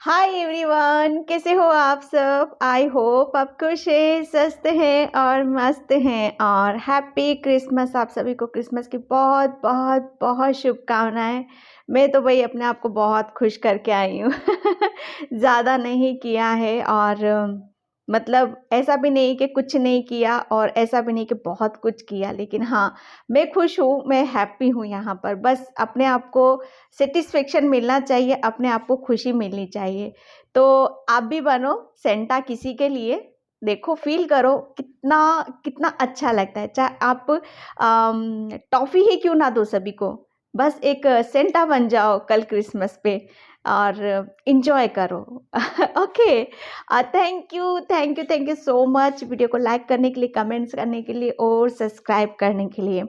Hi everyone, कैसे हो आप सब। आई होप आप खुश हैं, स्वस्थ हैं और मस्त हैं। और हैप्पी क्रिसमस। आप सभी को क्रिसमस की बहुत बहुत बहुत शुभकामनाएं। मैं तो भाई अपने आप को बहुत खुश करके आई हूँ। ज़्यादा नहीं किया है और मतलब ऐसा भी नहीं कि कुछ नहीं किया और ऐसा भी नहीं कि बहुत कुछ किया, लेकिन हाँ, मैं खुश हूँ, मैं हैप्पी हूँ यहाँ पर। बस अपने आप को सेटिस्फेक्शन मिलना चाहिए, अपने आप को खुशी मिलनी चाहिए। तो आप भी बनो सेंटा किसी के लिए। देखो, फील करो कितना कितना अच्छा लगता है। चाहे आप टॉफ़ी ही क्यों ना दो सभी को, बस एक सेंटा बन जाओ कल क्रिसमस पे और एंजॉय करो। Okay, thank you so much video को लाइक करने के लिए, कमेंट्स करने के लिए और सब्सक्राइब करने के लिए।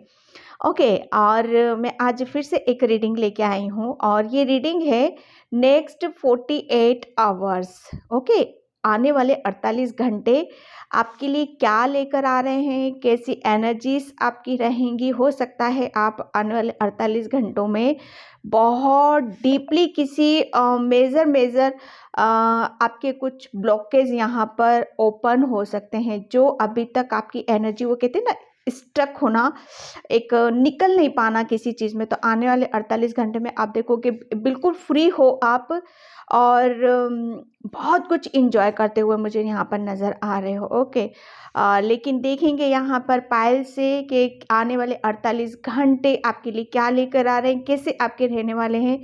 ओके, और मैं आज फिर से एक रीडिंग लेके आई हूँ और ये रीडिंग है नेक्स्ट 48 आवर्स। ओके, आने वाले 48 घंटे आपके लिए क्या लेकर आ रहे हैं, कैसी एनर्जीज आपकी रहेंगी। हो सकता है आप आने वाले 48 घंटों में बहुत डीपली किसी मेजर आपके कुछ ब्लॉकेज यहाँ पर ओपन हो सकते हैं। जो अभी तक आपकी एनर्जी, वो कहते हैं ना, स्टक होना, एक निकल नहीं पाना किसी चीज़ में, तो आने वाले 48 घंटे में आप देखोगे बिल्कुल फ्री हो आप और बहुत कुछ इंजॉय करते हुए मुझे यहाँ पर नज़र आ रहे हो। ओके, लेकिन देखेंगे यहाँ पर पायल से कि आने वाले 48 घंटे आपके लिए क्या लेकर आ रहे हैं, कैसे आपके रहने वाले हैं।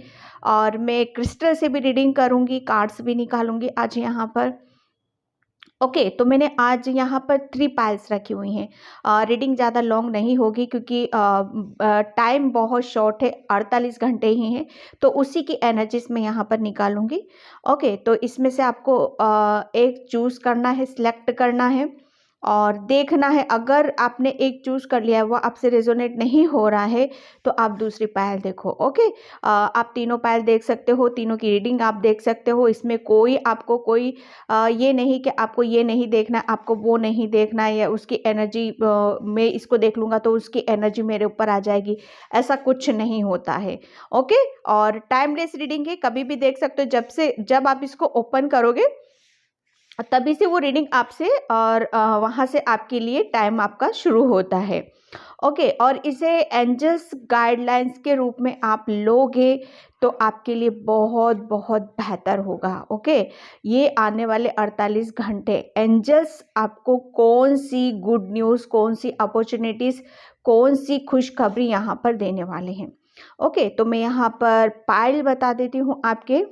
और मैं क्रिस्टल से भी रीडिंग करूँगी, कार्ड्स भी निकालूंगी आज यहाँ पर। ओके, तो मैंने आज यहाँ पर 3 पाइल्स रखी हुई हैं। रीडिंग ज़्यादा लॉन्ग नहीं होगी क्योंकि टाइम बहुत शॉर्ट है, 48 घंटे ही हैं, तो उसी की एनर्जीज मैं यहाँ पर निकालूंगी। ओके, तो इसमें से आपको एक चूज़ करना है, सिलेक्ट करना है और देखना है। अगर आपने एक चूज़ कर लिया है, वो आपसे रेजोनेट नहीं हो रहा है, तो आप दूसरी पायल देखो। ओके, आप तीनों पायल देख सकते हो, तीनों की रीडिंग आप देख सकते हो। इसमें कोई आपको कोई ये नहीं कि आपको ये नहीं देखना है, आपको वो नहीं देखना है, या उसकी एनर्जी मैं इसको देख लूँगा तो उसकी एनर्जी मेरे ऊपर आ जाएगी, ऐसा कुछ नहीं होता है। ओके, और टाइमलेस रीडिंग है, कभी भी देख सकते हो। जब आप इसको ओपन करोगे तभी से वो रीडिंग आपसे और वहाँ से आपके लिए टाइम आपका शुरू होता है। ओके, और इसे एंजल्स गाइडलाइंस के रूप में आप लोगे तो आपके लिए बहुत बहुत बेहतर होगा। ओके, ये आने वाले 48 घंटे एंजल्स आपको कौन सी गुड न्यूज़, कौन सी अपॉर्चुनिटीज़, कौन सी खुशखबरी यहाँ पर देने वाले हैं। ओके, तो मैं यहाँ पर पायल बता देती हूँ आपके।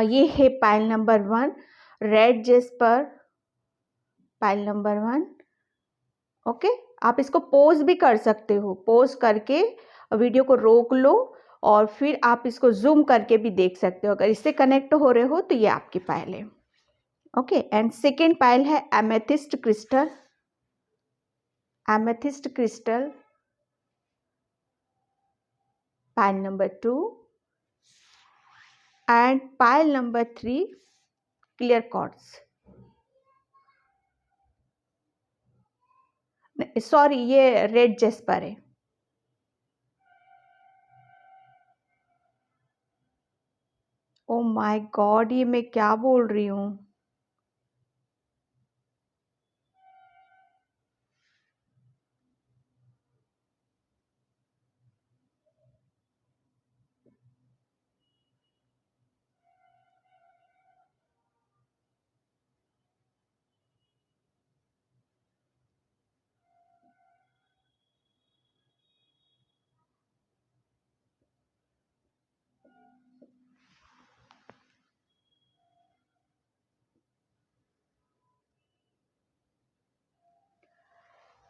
ये है pile number 1, red Jasper, pile number 1। Okay, आप इसको पोज भी कर सकते हो, पोज करके वीडियो को रोक लो और फिर आप इसको जूम करके भी देख सकते हो। अगर इससे कनेक्ट हो रहे हो तो ये आपकी पायल है। ओके, एंड सेकेंड पायल है amethyst crystal, amethyst crystal, pile number 2 and pile number 3 clear quartz. Sorry, ये रेड जेस्पर है। ओ माय गॉड, ये मैं क्या बोल रही हूँ।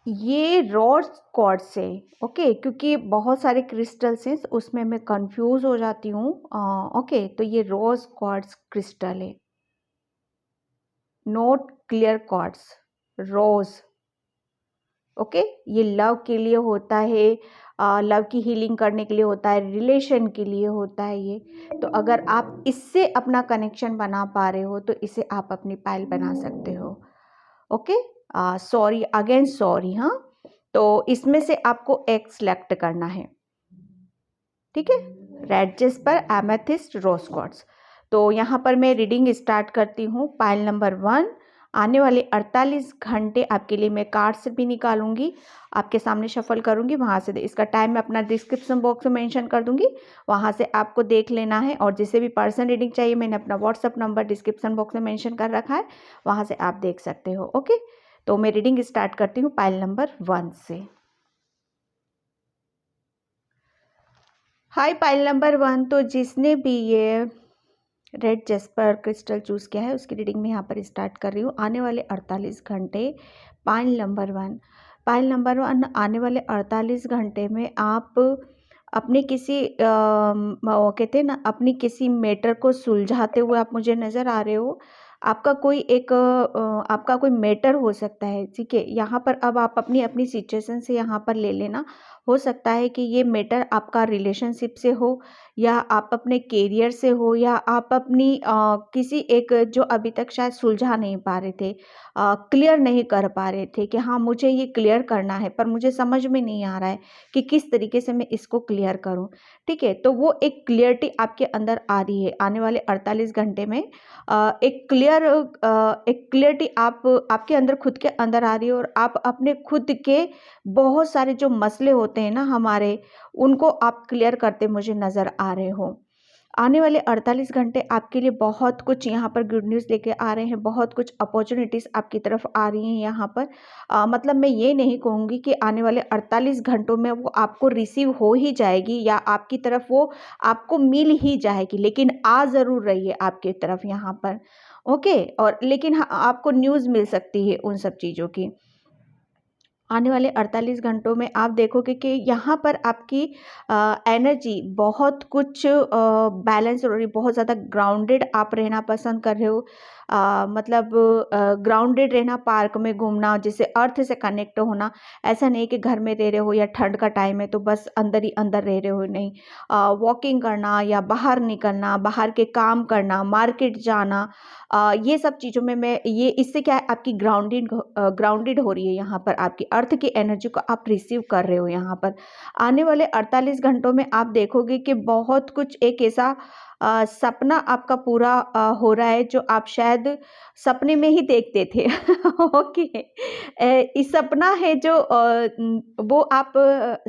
ये रोज क्वार्ट्ज है। ओके, क्योंकि बहुत सारे क्रिस्टल्स हैं, उसमें मैं कंफ्यूज हो जाती हूँ। ओके, तो ये रोज क्वार्ट्ज क्रिस्टल है, नोट क्लियर क्वार्ट्ज, रोज। ओके, ये लव के लिए होता है, लव की हीलिंग करने के लिए होता है, रिलेशन के लिए होता है ये। तो अगर आप इससे अपना कनेक्शन बना पा रहे हो तो इसे आप अपनी पायल बना सकते हो। Okay, sorry again, sorry. हाँ, तो इसमें से आपको एक सिलेक्ट करना है, ठीक है। रेड जेस्पर, एमेथिस्ट, रोज क्वार्ट्ज। तो यहाँ पर मैं रीडिंग स्टार्ट करती हूँ। पाइल नंबर 1, आने वाले 48 घंटे आपके लिए मैं कार्ड्स भी निकालूंगी, आपके सामने शफल करूंगी, वहाँ से इसका टाइम मैं अपना डिस्क्रिप्शन बॉक्स में मेंशन कर दूंगी, वहाँ से आपको देख लेना है। और जिसे भी पर्सन रीडिंग चाहिए मैंने अपना व्हाट्सअप नंबर डिस्क्रिप्शन बॉक्स में मेंशन कर रखा है, वहाँ से आप देख सकते हो। ओके, तो मैं रीडिंग स्टार्ट करती हूँ पाइल नंबर 1 से। हाय पाइल नंबर 1, तो जिसने भी ये रेड जेस्पर क्रिस्टल चूज़ किया है उसकी रीडिंग में यहाँ पर स्टार्ट कर रही हूँ। आने वाले 48 घंटे, पाइल नंबर 1। पाइल नंबर 1, आने वाले 48 घंटे में आप अपने किसी वो कहते हैं ना, अपनी किसी मैटर को सुलझाते हुए आप मुझे नज़र आ रहे हो। आपका कोई एक आपका कोई मैटर हो सकता है, ठीक है। यहाँ पर अब आप अपनी अपनी सिचुएशन से यहाँ पर ले लेना। हो सकता है कि ये मैटर आपका रिलेशनशिप से हो, या आप अपने करियर से हो, या आप अपनी किसी एक जो अभी तक शायद सुलझा नहीं पा रहे थे, क्लियर नहीं कर पा रहे थे कि हाँ मुझे ये क्लियर करना है, पर मुझे समझ में नहीं आ रहा है कि किस तरीके से मैं इसको क्लियर करूं। ठीक है, तो वो एक क्लियरिटी आपके अंदर आ रही है आने वाले 48 घंटे में। एक क्लियरिटी आप आपके अंदर, खुद के अंदर आ रही है, और आप अपने खुद के बहुत सारे जो मसले होते हैं ना हमारे, उनको आप क्लियर करते मुझे नज़र आ रहे हो। आने वाले 48 घंटे आपके लिए बहुत कुछ यहाँ पर गुड न्यूज़ लेके आ रहे हैं, बहुत कुछ अपॉर्चुनिटीज़ आपकी तरफ आ रही हैं यहाँ पर। मतलब मैं ये नहीं कहूँगी कि आने वाले 48 घंटों में वो आपको रिसीव हो ही जाएगी या आपकी तरफ वो आपको मिल ही जाएगी, लेकिन आ ज़रूर रही है आपकी तरफ यहाँ पर। ओके, और लेकिन हाँ, आपको न्यूज़ मिल सकती है उन सब चीज़ों की। आने वाले 48 घंटों में आप देखोगे कि यहाँ पर आपकी एनर्जी बहुत कुछ बैलेंस हो रही है, बहुत ज़्यादा ग्राउंडेड आप रहना पसंद कर रहे हो। मतलब ग्राउंडेड रहना, पार्क में घूमना, जैसे अर्थ से कनेक्ट होना। ऐसा नहीं कि घर में रह रहे हो या ठंड का टाइम है तो बस अंदर ही अंदर रह रहे हो, नहीं। वॉकिंग करना या बाहर निकलना, बाहर के काम करना, मार्केट जाना, ये सब चीज़ों में मैं ये इससे क्या है, आपकी ग्राउंडेड हो रही है यहाँ पर, आपकी अर्थ की एनर्जी को आप रिसीव कर रहे हो यहाँ पर। आने वाले 48 घंटों में आप देखोगे कि बहुत कुछ एक ऐसा सपना आपका पूरा हो रहा है जो आप शायद सपने में ही देखते थे। ओके, इस सपना है जो वो आप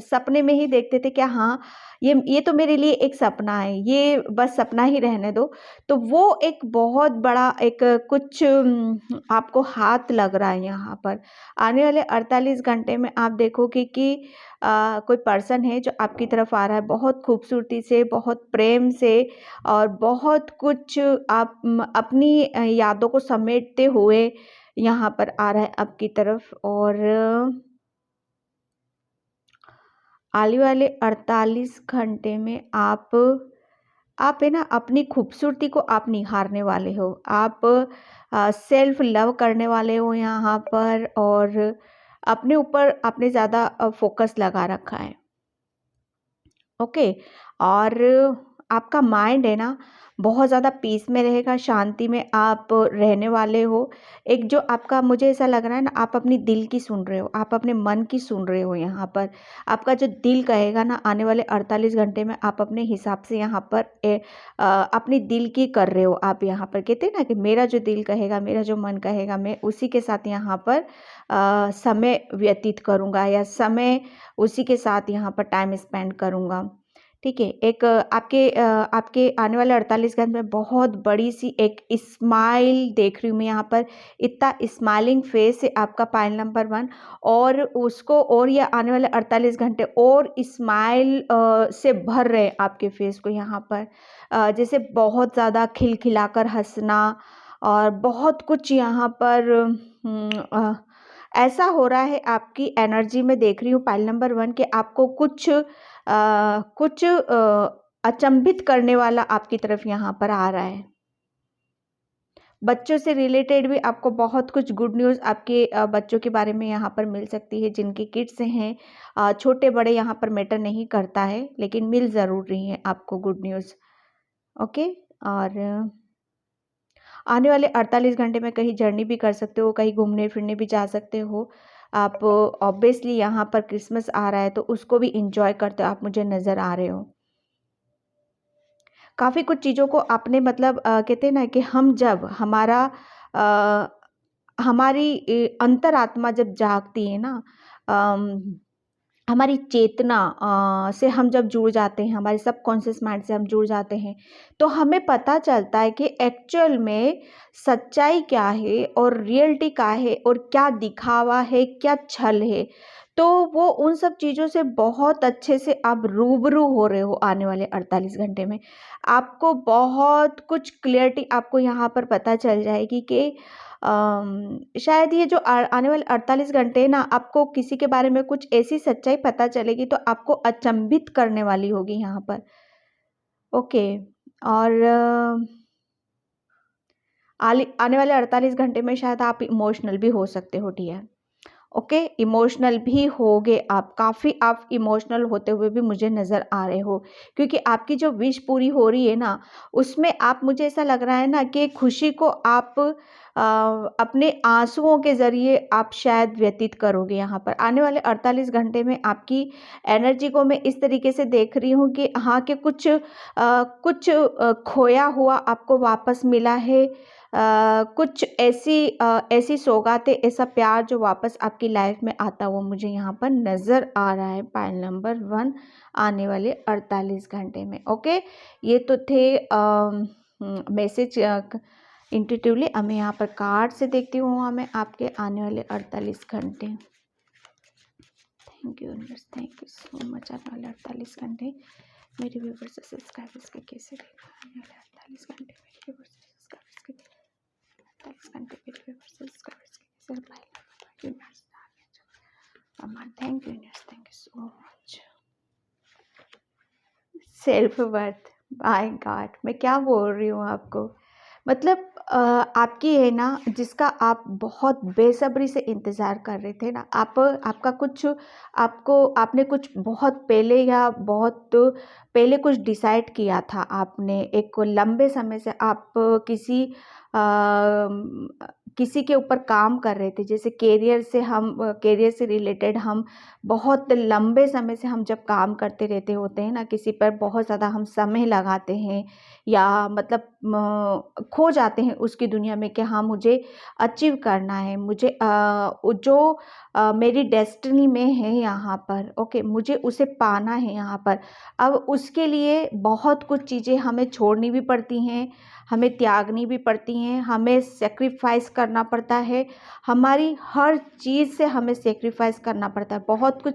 सपने में ही देखते थे, क्या हाँ ये तो मेरे लिए एक सपना है, ये बस सपना ही रहने दो। तो वो एक बहुत बड़ा एक कुछ आपको हाथ लग रहा है यहाँ पर। आने वाले 48 घंटे में आप देखोगे कि कोई पर्सन है जो आपकी तरफ आ रहा है, बहुत खूबसूरती से, बहुत प्रेम से, और बहुत कुछ आप अपनी यादों को समेटते हुए यहाँ पर आ रहा है आपकी तरफ। और आने वाले 48 घंटे में आप है ना अपनी खूबसूरती को आप निखारने वाले हो, आप सेल्फ लव करने वाले हो यहाँ पर, और अपने ऊपर आपने ज़्यादा फोकस लगा रखा है। ओके, और आपका माइंड है ना बहुत ज़्यादा पीस में रहेगा, शांति में आप रहने वाले हो। एक जो आपका, मुझे ऐसा लग रहा है ना, आप अपनी दिल की सुन रहे हो, आप अपने मन की सुन रहे हो यहाँ पर। आपका जो दिल कहेगा ना, आने वाले 48 घंटे में आप अपने हिसाब से यहाँ पर अपनी दिल की कर रहे हो। आप यहाँ पर कहते हैं ना कि मेरा जो दिल कहेगा, मेरा जो मन कहेगा, मैं उसी के साथ यहाँ पर समय व्यतीत करूँगा, या समय उसी के साथ यहाँ पर टाइम स्पेंड करूँगा। ठीक है, एक आपके आने वाले 48 घंटे में बहुत बड़ी सी एक स्माइल देख रही हूँ मैं यहाँ पर। इतना स्माइलिंग फेस है आपका पाइल नंबर 1, और उसको, और ये आने वाले 48 घंटे और स्माइल से भर रहे हैं आपके फेस को यहाँ पर। जैसे बहुत ज़्यादा खिलखिलाकर हंसना, और बहुत कुछ यहाँ पर ऐसा हो रहा है आपकी एनर्जी में देख रही हूँ पाइल नंबर 1 के आपको कुछ अचंभित करने वाला आपकी तरफ यहाँ पर आ रहा है। बच्चों से रिलेटेड भी आपको बहुत कुछ गुड न्यूज़ आपके बच्चों के बारे में यहाँ पर मिल सकती है, जिनके किड्स हैं। छोटे बड़े यहाँ पर मैटर नहीं करता है, लेकिन मिल ज़रूर रही है आपको गुड न्यूज़। ओके, और आने वाले 48 घंटे में कहीं जर्नी भी कर सकते हो, कहीं घूमने फिरने भी जा सकते हो आप। ऑब्वियसली यहाँ पर क्रिसमस आ रहा है तो उसको भी इंजॉय करते हो आप मुझे नज़र आ रहे हो। काफ़ी कुछ चीज़ों को आपने मतलब कहते हैं ना कि हम जब अ, हमारी अंतरात्मा जब जागती है ना, अम, हमारी चेतना से हम जब जुड़ जाते हैं, हमारे सबकॉन्शियस माइंड से हम जुड़ जाते हैं, तो हमें पता चलता है कि एक्चुअल में सच्चाई क्या है और रियलिटी क्या है और क्या दिखावा है, क्या छल है। तो वो उन सब चीज़ों से बहुत अच्छे से आप रूबरू हो रहे हो आने वाले 48 घंटे में। आपको बहुत कुछ क्लैरिटी आपको यहाँ पर पता चल जाएगी कि शायद ये जो आने वाले 48 घंटे हैं ना, आपको किसी के बारे में कुछ ऐसी सच्चाई पता चलेगी तो आपको अचंभित करने वाली होगी यहाँ पर। ओके। और आने वाले 48 घंटे में शायद आप इमोशनल भी हो सकते हो डियर। ओके, इमोशनल भी होगे आप, काफ़ी आप इमोशनल होते हुए भी मुझे नज़र आ रहे हो, क्योंकि आपकी जो विश पूरी हो रही है ना, उसमें आप, मुझे ऐसा लग रहा है ना कि खुशी को आप अपने आंसुओं के ज़रिए आप शायद व्यतीत करोगे यहाँ पर। आने वाले 48 घंटे में आपकी एनर्जी को मैं इस तरीके से देख रही हूँ कि हाँ, कि कुछ खोया हुआ आपको वापस मिला है। कुछ ऐसी सौगातें, ऐसा प्यार जो वापस आपकी लाइफ में आता हुआ मुझे यहाँ पर नज़र आ रहा है। पाइल नंबर 1 आने वाले 48 घंटे में। ओके, ये तो थे मैसेज इंट्यूटिवली। अब मैं यहाँ पर कार्ड से देखती हूँ हमें आपके आने वाले 48 घंटे। Thank you universe, thank you so much. आने वाले 48 घंटे मेरे व्यूवर्स और सब्सक्राइबर्स के कैसे रहेगा? आने वाले 48 घंटे मेरे व्यूवर्स और सब्सक्राइबर्स के 48 घंटे मेरे व्यूवर्स और सब्सक्राइबर्स के कैसे रहेगा? Thank you universe, thank you so much. Self worth, my God, मैं क्या बोल रही हूँ आपको। मतलब आपकी है ना, जिसका आप बहुत बेसब्री से इंतज़ार कर रहे थे ना, आपका कुछ, आपने कुछ बहुत पहले या बहुत पहले कुछ डिसाइड किया था आपने, एक लंबे समय से आप किसी के ऊपर काम कर रहे थे। जैसे कैरियर से रिलेटेड हम बहुत लंबे समय से हम जब काम करते रहते होते हैं ना, किसी पर बहुत ज़्यादा हम समय लगाते हैं या मतलब खो जाते हैं उसकी दुनिया में कि हाँ, मुझे अचीव करना है, मुझे जो मेरी डेस्टिनी में है यहाँ पर, ओके, मुझे उसे पाना है यहाँ पर। अब उसके लिए बहुत कुछ चीज़ें हमें छोड़नी भी पड़ती हैं, हमें त्यागनी भी पड़ती हैं, हमें सेक्रीफाइस करना पड़ता है, हमारी हर चीज़ से हमें सेक्रीफाइस करना पड़ता है। बहुत कुछ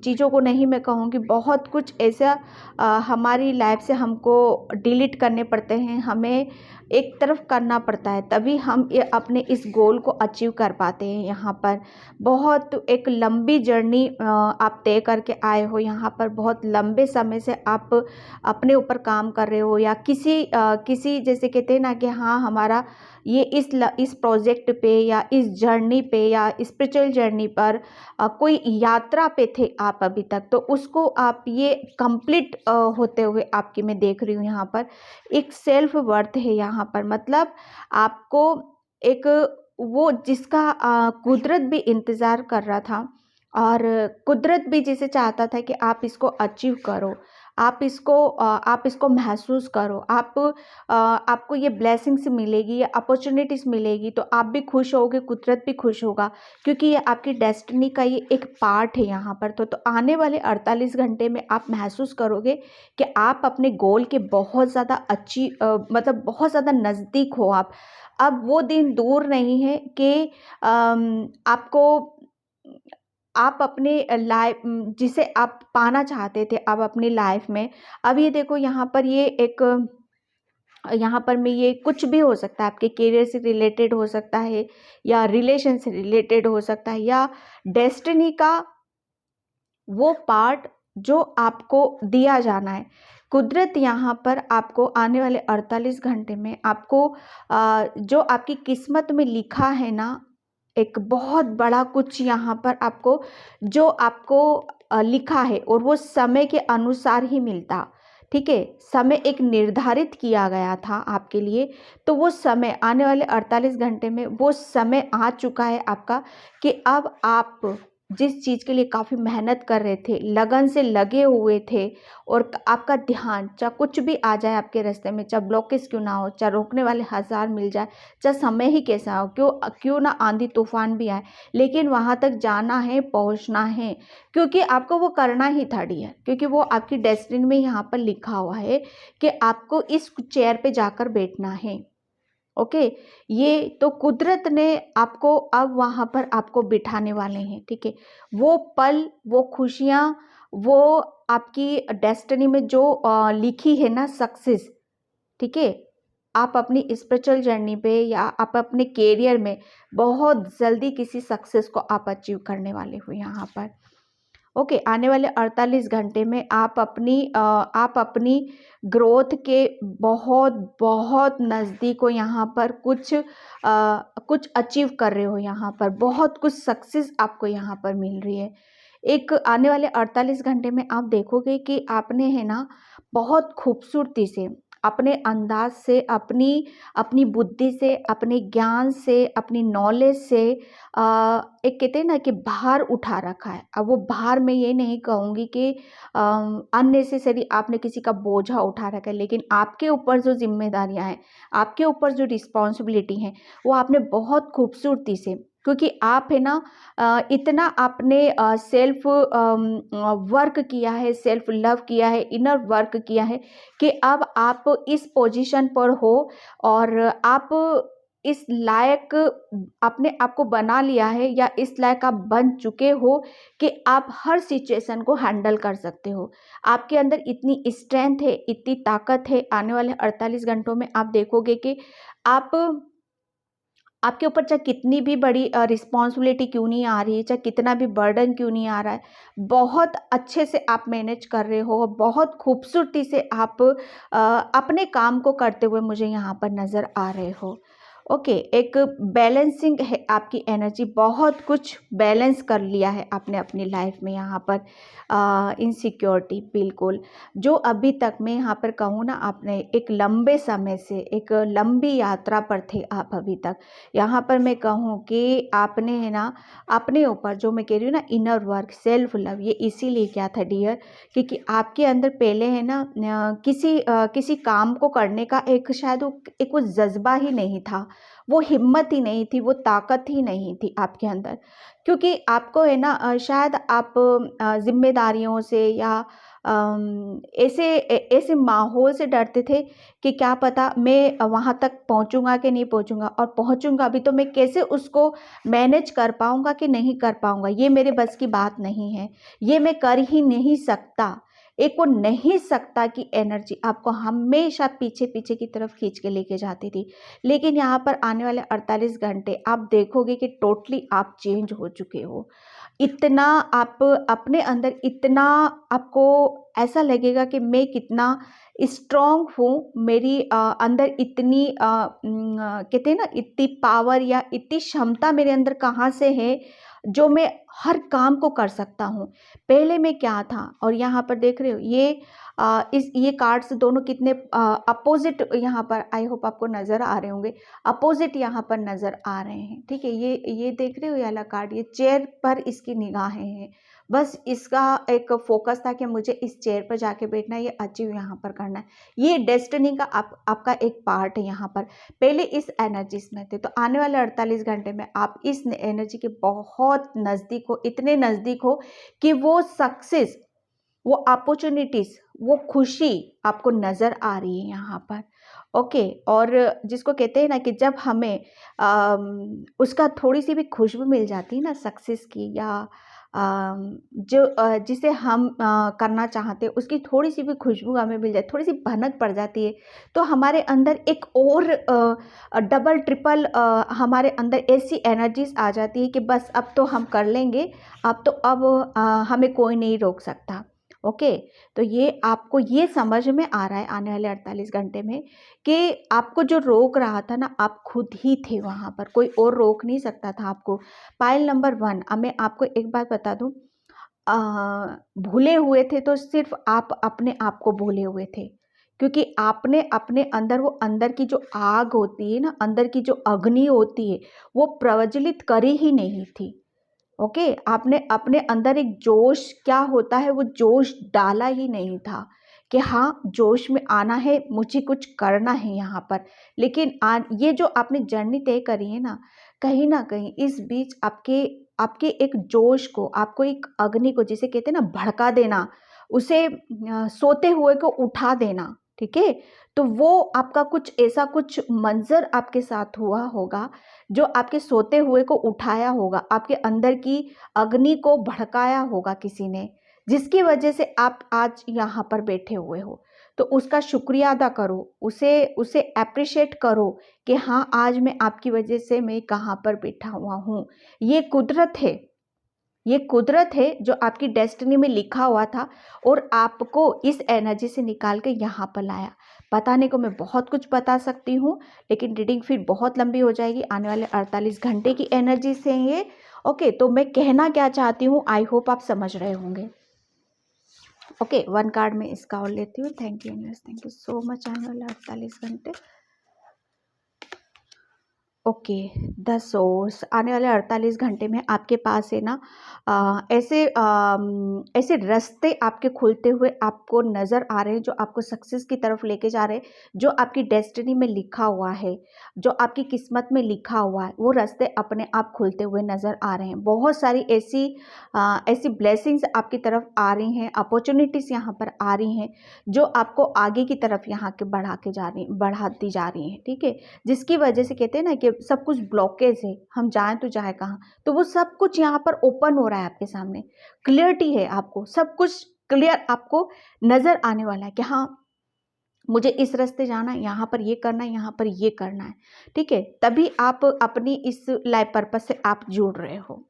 चीज़ों को नहीं मैं कहूँगी, बहुत कुछ ऐसा हमारी लाइफ से हमको डिलीट करने पड़ते हैं, हमें एक तरफ करना पड़ता है, तभी हम ये अपने इस गोल को अचीव कर पाते हैं। यहाँ पर बहुत एक लंबी जर्नी आप तय करके आए हो यहाँ पर, बहुत लंबे समय से आप अपने ऊपर काम कर रहे हो, या किसी जैसे कहते हैं ना कि हाँ, हमारा ये इस प्रोजेक्ट पे या इस जर्नी पे या स्पिरिचुअल जर्नी पर कोई यात्रा पे थे आप अभी तक, तो उसको आप ये कंप्लीट होते हुए आपकी मैं देख रही हूँ यहाँ पर। एक सेल्फ वर्थ है यहाँ पर, मतलब आपको एक वो जिसका कुदरत भी इंतज़ार कर रहा था, और कुदरत भी जिसे चाहता था कि आप इसको अचीव करो, आप इसको महसूस करो, आपको ये ब्लेसिंग्स मिलेगी, ये अपॉर्चुनिटीज़ मिलेगी, तो आप भी खुश होगे, कुदरत भी खुश होगा, क्योंकि ये आपकी डेस्टिनी का ये एक पार्ट है यहाँ पर। तो आने वाले 48 घंटे में आप महसूस करोगे कि आप अपने गोल के बहुत ज़्यादा मतलब बहुत ज़्यादा नज़दीक हो आप। अब वो दिन दूर नहीं है कि आप अपने लाइफ जिसे आप पाना चाहते थे अब अपनी लाइफ में, अब ये देखो यहाँ पर यहाँ पर मैं ये कुछ भी हो सकता है, आपके करियर से रिलेटेड हो सकता है, या रिलेशन से रिलेटेड हो सकता है, या डेस्टिनी का वो पार्ट जो आपको दिया जाना है। कुदरत यहाँ पर आपको आने वाले 48 घंटे में आपको जो आपकी किस्मत में लिखा है ना, एक बहुत बड़ा कुछ यहाँ पर आपको, जो आपको लिखा है, और वो समय के अनुसार ही मिलता। ठीक है, समय एक निर्धारित किया गया था आपके लिए, तो वो समय आने वाले 48 घंटे में वो समय आ चुका है आपका, कि अब आप जिस चीज़ के लिए काफ़ी मेहनत कर रहे थे, लगन से लगे हुए थे, और आपका ध्यान, चाहे कुछ भी आ जाए आपके रास्ते में, चाहे ब्लॉकेज क्यों ना हो, चाहे रोकने वाले हज़ार मिल जाए, चाहे समय ही कैसा हो, क्यों क्यों ना आंधी तूफान भी आए, लेकिन वहाँ तक जाना है, पहुँचना है, क्योंकि आपको वो करना ही था डियर, क्योंकि वो आपकी डेस्टिनी में यहाँ पर लिखा हुआ है कि आपको इस चेयर पे जाकर बैठना है। ओके, ये तो कुदरत ने आपको अब वहाँ पर आपको बिठाने वाले हैं, ठीक है। वो पल, वो खुशियाँ, वो आपकी डेस्टिनी में जो लिखी है ना सक्सेस, ठीक है, आप अपनी स्पिरिचुअल जर्नी पे या आप अपने करियर में बहुत जल्दी किसी सक्सेस को आप अचीव करने वाले हो यहाँ पर। ओके, आने वाले 48 घंटे में आप अपनी ग्रोथ के बहुत बहुत नज़दीक हो, यहाँ पर कुछ अचीव कर रहे हो, यहाँ पर बहुत कुछ सक्सेस आपको यहाँ पर मिल रही है। एक आने वाले 48 घंटे में आप देखोगे कि आपने है ना बहुत खूबसूरती से, अपने अंदाज से, अपनी अपनी बुद्धि से, अपने ज्ञान से, अपनी नॉलेज से एक कहते हैं ना कि भार उठा रखा है। अब वो भार मैं ये नहीं कहूँगी कि अननेसेसरी आपने किसी का बोझा उठा रखा है, लेकिन आपके ऊपर जो जिम्मेदारियाँ हैं, आपके ऊपर जो रिस्पॉन्सिबिलिटी हैं, वो आपने बहुत खूबसूरती से, क्योंकि आप है ना इतना आपने सेल्फ वर्क किया है, सेल्फ लव किया है, इनर वर्क किया है कि अब आप इस पोजीशन पर हो, और आप इस लायक अपने आप को बना लिया है, या इस लायक आप बन चुके हो कि आप हर सिचुएशन को हैंडल कर सकते हो। आपके अंदर इतनी स्ट्रेंथ है, इतनी ताकत है, आने वाले 48 घंटों में आप देखोगे कि आप आपके ऊपर चाहे कितनी भी बड़ी रिस्पॉन्सिबिलिटी क्यों नहीं आ रही है, चाहे कितना भी बर्डन क्यों नहीं आ रहा है, बहुत अच्छे से आप मैनेज कर रहे हो, बहुत खूबसूरती से आप अपने काम को करते हुए मुझे यहाँ पर नज़र आ रहे हो। ओके, एक बैलेंसिंग है आपकी एनर्जी, बहुत कुछ बैलेंस कर लिया है आपने अपनी लाइफ में यहाँ पर। इनसिक्योरिटी बिल्कुल, जो अभी तक मैं यहाँ पर कहूँ ना, आपने एक लंबे समय से एक लंबी यात्रा पर थे आप अभी तक। यहाँ पर मैं कहूँ कि आपने है ना अपने ऊपर, जो मैं कह रही हूँ ना, इनर वर्क, सेल्फ लव, ये इसीलिए क्या था डियर, क्योंकि आपके अंदर पहले है ना किसी काम को करने का एक शायद वो जज्बा ही नहीं था, वो हिम्मत ही नहीं थी, वो ताकत ही नहीं थी आपके अंदर, क्योंकि आपको है ना शायद आप जिम्मेदारियों से या ऐसे माहौल से डरते थे कि क्या पता मैं वहाँ तक पहुँचूँगा कि नहीं पहुँचूँगा, और पहुँचूँगा भी तो मैं कैसे उसको मैनेज कर पाऊँगा कि नहीं कर पाऊँगा, ये मेरे बस की बात नहीं है, ये मैं कर ही नहीं सकता। एक वो नहीं सकता की एनर्जी आपको हमेशा पीछे पीछे की तरफ खींच के लेके जाती थी। लेकिन यहाँ पर आने वाले 48 घंटे आप देखोगे कि टोटली आप चेंज हो चुके हो। इतना आप अपने अंदर, इतना आपको ऐसा लगेगा कि मैं कितना स्ट्रॉन्ग हूँ, मेरी अंदर इतनी कहते हैं ना इतनी पावर या इतनी क्षमता मेरे अंदर कहाँ से है, जो मैं हर काम को कर सकता हूँ। पहले मैं क्या था, और यहाँ पर देख रहे हो ये कार्ड्स दोनों कितने अपोजिट यहाँ पर, आई होप आपको नज़र आ रहे होंगे, अपोजिट यहाँ पर नज़र आ रहे हैं, ठीक है। ये देख रहे हो ये वाला कार्ड, ये चेयर पर इसकी निगाहें हैं, बस इसका एक फोकस था कि मुझे इस चेयर पर जाके बैठना है, ये अचीव यहाँ पर करना है, ये डेस्टिनी का आपका एक पार्ट है यहाँ पर। पहले इस एनर्जीज में थे, तो आने वाले 48 घंटे में आप इस एनर्जी के बहुत नज़दीक हो, इतने नज़दीक हो कि वो सक्सेस, वो अपॉर्चुनिटीज़, वो खुशी आपको नज़र आ रही है यहाँ पर। ओके, और जिसको कहते हैं ना कि जब हमें उसका थोड़ी सी भी खुशबू मिल जाती है ना सक्सेस की, या जिसे हम करना चाहते हैं उसकी थोड़ी सी भी खुशबू हमें मिल जाए, थोड़ी सी भनक पड़ जाती है, तो हमारे अंदर एक और डबल ट्रिपल हमारे अंदर ऐसी एनर्जीज आ जाती है कि बस अब तो हम कर लेंगे, अब हमें कोई नहीं रोक सकता। ओके, तो ये आपको ये समझ में आ रहा है आने वाले 48 घंटे में कि आपको जो रोक रहा था ना, आप खुद ही थे वहाँ पर, कोई और रोक नहीं सकता था आपको। पाइल नंबर 1, अब मैं आपको एक बात बता दूँ, भूले हुए थे तो सिर्फ आप अपने आप को भूले हुए थे, क्योंकि आपने अपने अंदर, वो अंदर की जो आग होती है ना, अंदर की जो अग्नि होती है, वो प्रज्वलित करी ही नहीं थी। ओके, आपने अपने अंदर एक जोश क्या होता है वो जोश डाला ही नहीं था कि हाँ, जोश में आना है, मुझे कुछ करना है यहाँ पर। लेकिन ये जो आपने जर्नी तय करी है ना कहीं इस बीच आपके आपके एक जोश को, आपको एक अग्नि को, जिसे कहते हैं ना भड़का देना, उसे सोते हुए को उठा देना, ठीक है? तो वो आपका कुछ ऐसा कुछ मंज़र आपके साथ हुआ होगा जो आपके सोते हुए को उठाया होगा, आपके अंदर की अग्नि को भड़काया होगा किसी ने, जिसकी वजह से आप आज यहाँ पर बैठे हुए हो। तो उसका शुक्रिया अदा करो, उसे उसे एप्रिशिएट करो कि हाँ, आज मैं आपकी वजह से मैं कहाँ पर बैठा हुआ हूँ। ये कुदरत है, ये कुदरत है जो आपकी डेस्टिनी में लिखा हुआ था और आपको इस एनर्जी से निकाल के यहाँ पर लाया। बताने को मैं बहुत कुछ बता सकती हूँ, लेकिन रीडिंग फिर बहुत लंबी हो जाएगी। आने वाले 48 घंटे की एनर्जी से ये ओके। तो मैं कहना क्या चाहती हूँ, आई होप आप समझ रहे होंगे। ओके, वन कार्ड में इसका और लेती हूँ। Thank you universe, thank you so much. आने वाले 48 घंटे ओके। 10 सोर्स आने वाले 48 घंटे में आपके पास है ना ऐसे रास्ते आपके खुलते हुए आपको नज़र आ रहे हैं जो आपको सक्सेस की तरफ लेके जा रहे हैं, जो आपकी डेस्टिनी में लिखा हुआ है, जो आपकी किस्मत में लिखा हुआ है, वो रास्ते अपने आप खुलते हुए नज़र आ रहे हैं। बहुत सारी ऐसी ब्लेसिंग्स आपकी तरफ आ रही हैं, अपॉर्चुनिटीज़ यहाँ पर आ रही हैं जो आपको आगे की तरफ यहाँ के बढ़ाती जा रही हैं, ठीक है? जिसकी वजह से कहते हैं ना कि सब कुछ ब्लॉकेज है, हम जाएं तो जाए कहाँ, तो वो सब कुछ यहाँ पर ओपन हो रहा है आपके सामने। क्लियरिटी है, आपको सब कुछ क्लियर आपको नज़र आने वाला है कि हाँ, मुझे इस रास्ते जाना है, यहाँ पर ये करना है, यहाँ पर ये करना है, ठीक है? तभी आप अपनी इस लाइफ पर्पस से आप जुड़ रहे हो।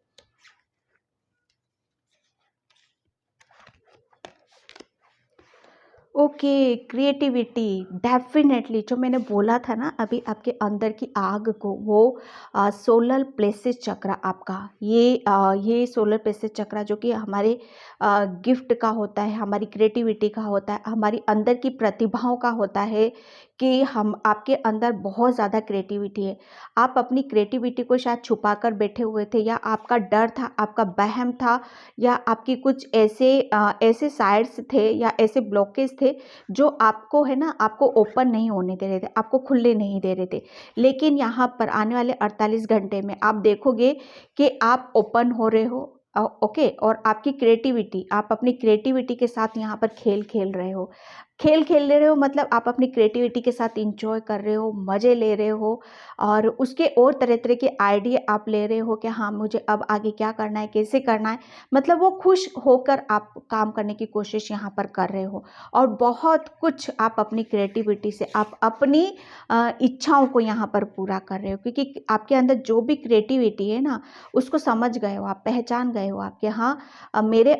ओके, क्रिएटिविटी डेफिनेटली जो मैंने बोला था ना अभी आपके अंदर की आग को, वो सोलर प्लेसेस चक्र आपका, ये सोलर प्लेसेस चक्र जो कि हमारे गिफ्ट का होता है, हमारी क्रिएटिविटी का होता है, हमारी अंदर की प्रतिभाओं का होता है कि हम आपके अंदर बहुत ज़्यादा क्रिएटिविटी है। आप अपनी क्रिएटिविटी को शायद छुपा कर बैठे हुए थे, या आपका डर था, आपका वहम था, या आपकी कुछ ऐसे साइड्स थे या ऐसे ब्लॉकेज थे जो आपको है ना आपको ओपन नहीं होने दे रहे थे, आपको खुलने नहीं दे रहे थे। लेकिन यहाँ पर आने वाले 48 घंटे में आप देखोगे कि आप ओपन हो रहे हो। ओके, और आपकी क्रिएटिविटी, आप अपनी क्रिएटिविटी के साथ यहाँ पर खेल खेल रहे हो। खेल खेल ले रहे हो मतलब आप अपनी क्रिएटिविटी के साथ इंजॉय कर रहे हो, मज़े ले रहे हो, और उसके और तरह तरह के आइडिया आप ले रहे हो कि हाँ, मुझे अब आगे क्या करना है, कैसे करना है। मतलब वो खुश होकर आप काम करने की कोशिश यहाँ पर कर रहे हो, और बहुत कुछ आप अपनी क्रिएटिविटी से आप अपनी इच्छाओं को यहाँ पर पूरा कर रहे हो, क्योंकि आपके अंदर जो भी क्रिएटिविटी है ना उसको समझ गए हो, आप पहचान गए हो आप कि हाँ, मेरे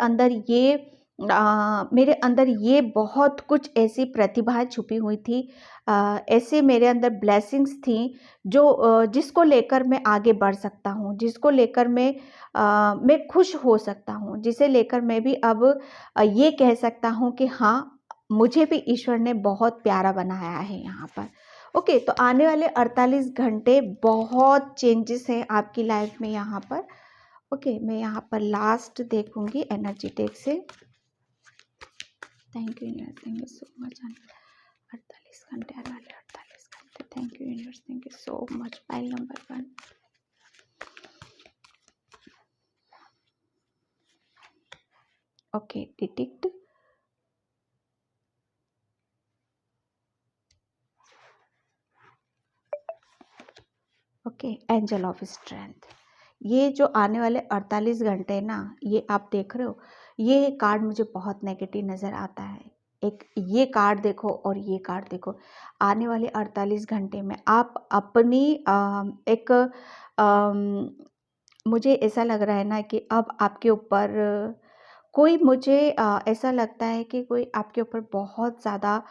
अंदर ये बहुत कुछ ऐसी प्रतिभाएं छुपी हुई थी, ऐसे मेरे अंदर ब्लेसिंग्स थी जो जिसको लेकर मैं आगे बढ़ सकता हूँ, जिसको लेकर मैं खुश हो सकता हूँ, जिसे लेकर मैं भी अब ये कह सकता हूँ कि हाँ, मुझे भी ईश्वर ने बहुत प्यारा बनाया है यहाँ पर। ओके, तो आने वाले 48 घंटे बहुत चेंजेस हैं आपकी लाइफ में यहाँ पर। ओके, मैं यहाँ पर लास्ट देखूंगी एनर्जी टेक से। Thank you universe, thank you so much. 48 घंटे आने वाले 48 घंटे। Thank you universe, thank you so much. File number 1। Okay, detect. Okay, angel of strength. ये जो आने वाले 48 घंटे ना, ये आप देख रहे हो, ये कार्ड मुझे बहुत नेगेटिव नज़र आता है। एक ये कार्ड देखो और ये कार्ड देखो। आने वाले 48 घंटे में आप अपनी एक मुझे ऐसा लग रहा है ना कि अब आपके ऊपर कोई मुझे ऐसा लगता है कि कोई आपके ऊपर बहुत ज़्यादा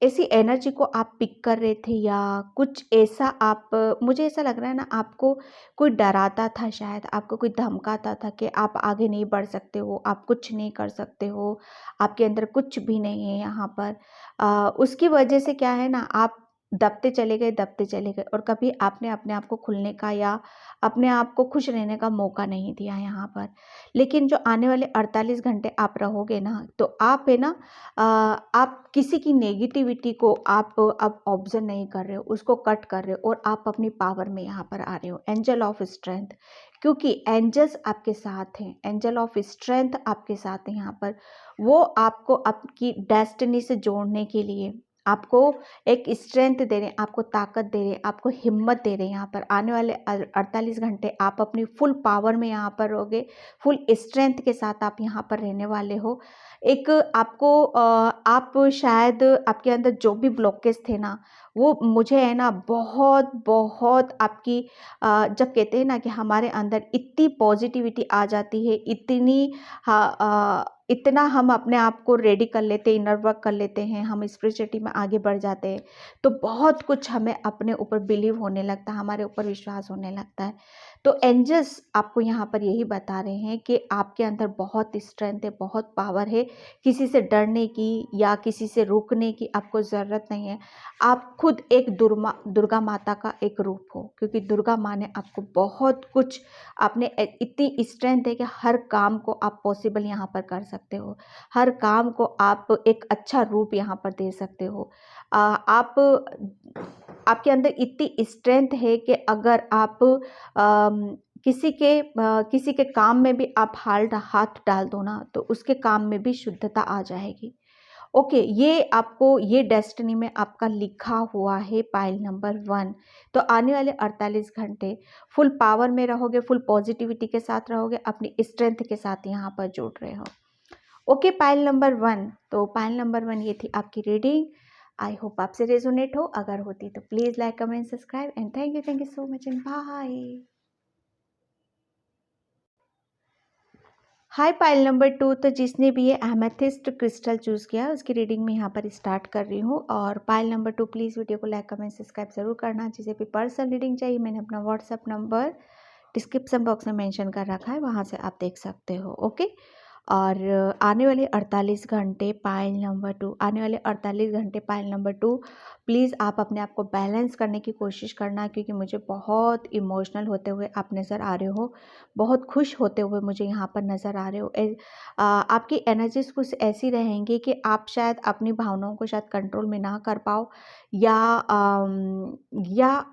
ऐसी एनर्जी को आप पिक कर रहे थे, या कुछ ऐसा आप मुझे ऐसा लग रहा है ना, आपको कोई डराता था, शायद आपको कोई धमकाता था कि आप आगे नहीं बढ़ सकते हो, आप कुछ नहीं कर सकते हो, आपके अंदर कुछ भी नहीं है यहाँ पर। उसकी वजह से क्या है ना, दबते चले गए और कभी आपने अपने आप को खुलने का या अपने आप को खुश रहने का मौका नहीं दिया यहाँ पर। लेकिन जो आने वाले 48 घंटे आप रहोगे ना, तो आप है ना आप किसी की नेगेटिविटी को आप अब ऑब्जर्व नहीं कर रहे हो, उसको कट कर रहे हो और आप अपनी पावर में यहाँ पर आ रहे हो। एंजल ऑफ स्ट्रेंथ, क्योंकि एंजल्स आपके साथ हैं, एंजल ऑफ स्ट्रेंथ आपके साथ है यहाँ पर। वो आपको आपकी डेस्टिनी से जोड़ने के लिए आपको एक स्ट्रेंथ दे रहे हैं, आपको ताकत दे रहे हैं, आपको हिम्मत दे रहे हैं। यहाँ पर आने वाले 48 घंटे आप अपनी फुल पावर में यहाँ पर रहोगे, फुल स्ट्रेंथ के साथ आप यहाँ पर रहने वाले हो। एक आपको आप शायद आपके अंदर जो भी ब्लॉकेज थे ना, वो मुझे है ना बहुत बहुत आपकी जब कहते हैं ना कि हमारे अंदर इतनी पॉजिटिविटी आ जाती है, इतना हम अपने आप को रेडी कर लेते हैं, इनर वर्क कर लेते हैं, हम स्पिरिचुअलिटी में आगे बढ़ जाते हैं, तो बहुत कुछ हमें अपने ऊपर बिलीव होने लगता है, हमारे ऊपर विश्वास होने लगता है। तो एंजल्स आपको यहाँ पर यही बता रहे हैं कि आपके अंदर बहुत स्ट्रेंथ है, बहुत पावर है, किसी से डरने की या किसी से रुकने की आपको ज़रूरत नहीं है। आप खुद एक दुर्गा माता का एक रूप हो, क्योंकि दुर्गा माँ ने आपको बहुत कुछ, आपने इतनी स्ट्रेंथ है कि हर काम को आप पॉसिबल यहाँ पर कर सकते हो, हर काम को आप एक अच्छा रूप यहाँ पर दे सकते हो। आप आपके अंदर इतनी स्ट्रेंथ है कि अगर आप किसी के काम में भी आप हाथ डाल दो ना, तो उसके काम में भी शुद्धता आ जाएगी। ओके, ये आपको ये डेस्टिनी में आपका लिखा हुआ है पाइल नंबर 1। तो आने वाले 48 घंटे फुल पावर में रहोगे, फुल पॉजिटिविटी के साथ रहोगे, अपनी स्ट्रेंथ के साथ यहाँ पर जुड़ रहे हो। Okay, pile number 1। तो पाइल नंबर 1 ये थी आपकी रीडिंग। आई होप आपसे रेजोनेट हो, अगर होती तो please like comment subscribe and thank you so much and bye. Hi pile number 2। तो जिसने भी ये एमेथिस्ट क्रिस्टल चूज़ किया उसकी रीडिंग में यहाँ पर स्टार्ट कर रही हूँ। और पाइल नंबर 2 प्लीज़ वीडियो को लाइक कमेंट सब्सक्राइब ज़रूर करना। जिसे भी पर्सनल रीडिंग चाहिए मैंने अपना व्हाट्सएप नंबर डिस्क्रिप्शन बॉक्स में मेंशन कर रखा है, वहाँ से आप देख सकते हो। ओके, और आने वाले 48 घंटे पाइल नंबर 2, आने वाले 48 घंटे पाइल नंबर 2, प्लीज़ आप अपने आप को बैलेंस करने की कोशिश करना, क्योंकि मुझे बहुत इमोशनल होते हुए आप नज़र आ रहे हो, बहुत खुश होते हुए मुझे यहाँ पर नज़र आ रहे हो। आपकी एनर्जीज कुछ ऐसी रहेंगी कि आप शायद अपनी भावनाओं को शायद कंट्रोल में ना कर पाओ, या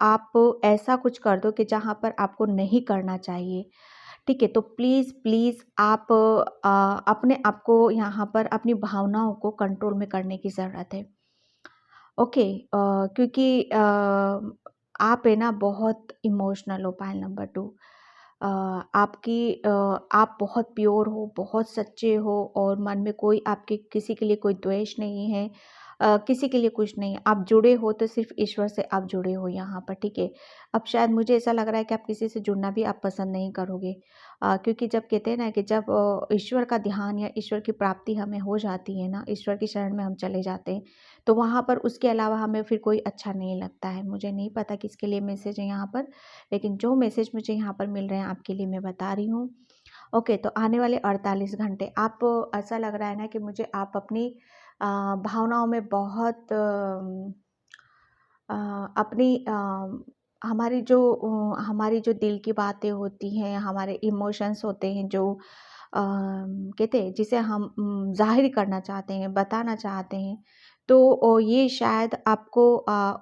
आप ऐसा कुछ कर दो कि जहाँ पर आपको नहीं करना चाहिए। ठीक है, तो प्लीज़ प्लीज़ आप अपने आप को यहाँ पर अपनी भावनाओं को कंट्रोल में करने की ज़रूरत है। ओके, क्योंकि आप है ना बहुत इमोशनल हो पाइल नंबर 2। आप बहुत प्योर हो, बहुत सच्चे हो और मन में कोई आपके किसी के लिए कोई द्वेष नहीं है, किसी के लिए कुछ नहीं है। आप जुड़े हो तो सिर्फ ईश्वर से आप जुड़े हो यहाँ पर। ठीक है, अब शायद मुझे ऐसा लग रहा है कि आप किसी से जुड़ना भी आप पसंद नहीं करोगे, क्योंकि जब कहते हैं ना कि जब ईश्वर का ध्यान या ईश्वर की प्राप्ति हमें हो जाती है ना, ईश्वर की शरण में हम चले जाते हैं, तो वहाँ पर उसके अलावा हमें फिर कोई अच्छा नहीं लगता है। मुझे नहीं पता किसके लिए मैसेज है यहाँ पर, लेकिन जो मैसेज मुझे यहाँ पर मिल रहे हैं आपके लिए मैं बता रही हूँ। ओके, तो आने वाले 48 घंटे आप, ऐसा लग रहा है ना कि मुझे आप अपनी भावनाओं में बहुत अपनी हमारी जो दिल की बातें होती हैं, हमारे इमोशंस होते हैं जो कहते हैं जिसे हम ज़ाहिर करना चाहते हैं, बताना चाहते हैं, तो ये शायद आपको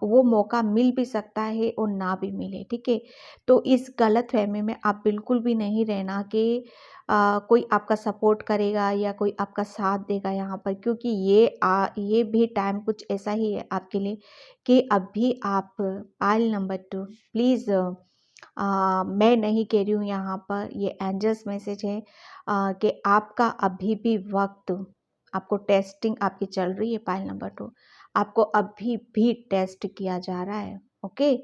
वो मौका मिल भी सकता है और ना भी मिले। ठीक है, तो इस गलतफ़हमी में आप बिल्कुल भी नहीं रहना कि कोई आपका सपोर्ट करेगा या कोई आपका साथ देगा यहाँ पर, क्योंकि ये भी टाइम कुछ ऐसा ही है आपके लिए कि अभी आप पाइल नंबर 2 प्लीज़, मैं नहीं कह रही हूँ यहाँ पर, ये एंजल्स मैसेज है कि आपका अभी भी वक्त, आपको टेस्टिंग आपकी चल रही है पाइल नंबर 2, आपको अभी भी टेस्ट किया जा रहा है। ओके,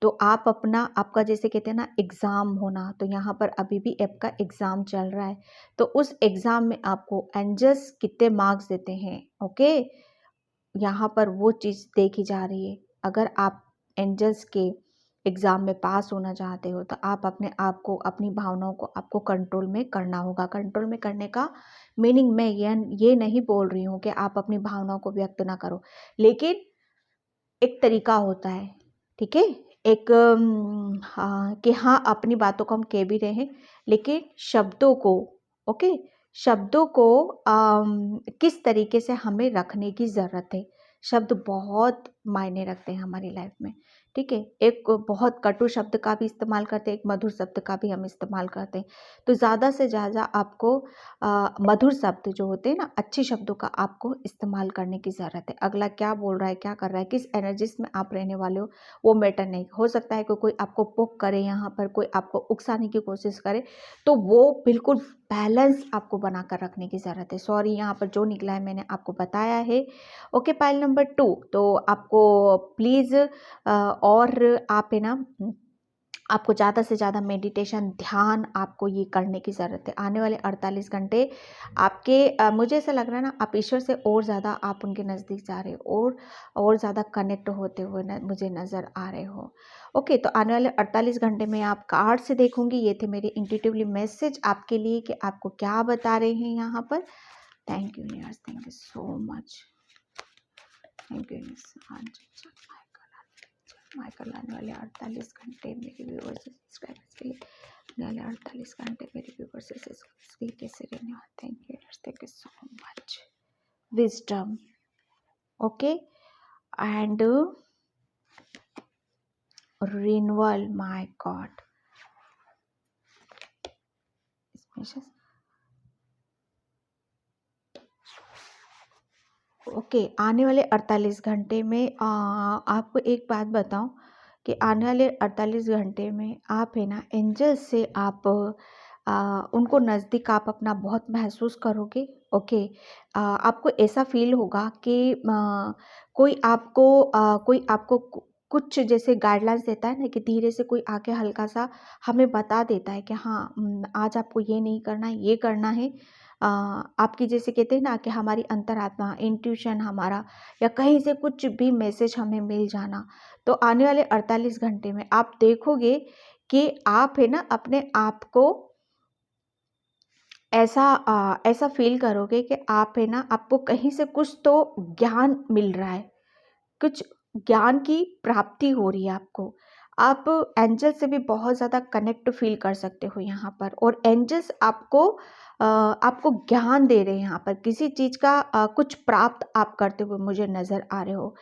तो आप अपना, आपका जैसे कहते हैं ना एग्ज़ाम होना, तो यहाँ पर अभी भी आपका एग्ज़ाम चल रहा है, तो उस एग्ज़ाम में आपको एंजल्स कितने मार्क्स देते हैं, ओके, यहाँ पर वो चीज़ देखी जा रही है। अगर आप एंजल्स के एग्ज़ाम में पास होना चाहते हो, तो आप अपने आप को, अपनी भावनाओं को आपको कंट्रोल में करना होगा। कंट्रोल में करने का मीनिंग मैं ये नहीं बोल रही हूँ कि आप अपनी भावनाओं को व्यक्त ना करो, लेकिन एक तरीका होता है, ठीक है? एक हाँ, कि हाँ अपनी बातों को हम कह भी रहे हैं, लेकिन शब्दों को, ओके, शब्दों को किस तरीके से हमें रखने की ज़रूरत है। शब्द बहुत मायने रखते हैं हमारी लाइफ में, ठीक है? एक बहुत कटु शब्द का भी इस्तेमाल करते हैं, एक मधुर शब्द का भी हम इस्तेमाल करते हैं। तो ज़्यादा से ज़्यादा आपको मधुर शब्द जो होते हैं ना, अच्छे शब्दों का आपको इस्तेमाल करने की ज़रूरत है। अगला क्या बोल रहा है, क्या कर रहा है, किस एनर्जीज में आप रहने वाले हो, वो मैटर नहीं। हो सकता है कि कोई आपको पोक करे, यहाँ पर कोई आपको उकसाने की कोशिश करे, तो वो बिल्कुल बैलेंस आपको बनाकर रखने की ज़रूरत है। सॉरी, यहाँ पर जो निकला है मैंने आपको बताया है। ओके, पाइल नंबर 2, तो आपको प्लीज़ और आप है ना, आपको ज़्यादा से ज़्यादा मेडिटेशन, ध्यान आपको ये करने की ज़रूरत है। आने वाले 48 घंटे आपके मुझे ऐसा लग रहा है ना, आप ईश्वर से और ज़्यादा आप उनके नज़दीक जा रहे हो और ज़्यादा कनेक्ट होते हुए मुझे नज़र आ रहे हो। ओके, तो आने वाले 48 घंटे में आप कार्ड से देखूंगी। ये थे मेरे इंट्यूटिवली मैसेज आपके लिए कि आपको क्या बता रहे हैं यहाँ पर। Thank you universe, thank you so much, thank you universe. Michael, आने वाले 48 घंटे मेरे व्यूअर्स से सब्सक्राइबर्स के लिए, आने वाले 48 घंटे मेरे व्यूअर्स से सब्सक्राइबर्स के लिए कैसे रहने वाले। Thank you so much. Wisdom, okay, and renewal, my God. Okay, आने वाले 48 घंटे में आपको एक बात बताऊं कि आने वाले 48 घंटे में आप है ना, एंजल्स से आप उनको नज़दीक आप अपना बहुत महसूस करोगे। ओके, आपको ऐसा फील होगा कि कोई आपको कुछ जैसे गाइडलाइंस देता है ना, कि धीरे से कोई आके हल्का सा हमें बता देता है कि हाँ, आज आपको ये नहीं करना है, ये करना है। आपकी जैसे कहते हैं ना कि हमारी अंतरात्मा, इंट्यूशन हमारा, या कहीं से कुछ भी मैसेज हमें मिल जाना। तो आने वाले 48 घंटे में आप देखोगे कि आप है ना, अपने आप को ऐसा फील करोगे कि आप है ना, आपको कहीं से कुछ तो ज्ञान मिल रहा है, कुछ ज्ञान की प्राप्ति हो रही है आपको। आप एंजल से भी बहुत ज़्यादा कनेक्ट फील कर सकते हो यहाँ पर, और एंजल्स आपको ज्ञान दे रहे हैं यहाँ पर, किसी चीज़ का कुछ प्राप्त आप करते हुए मुझे नज़र आ रहे हो।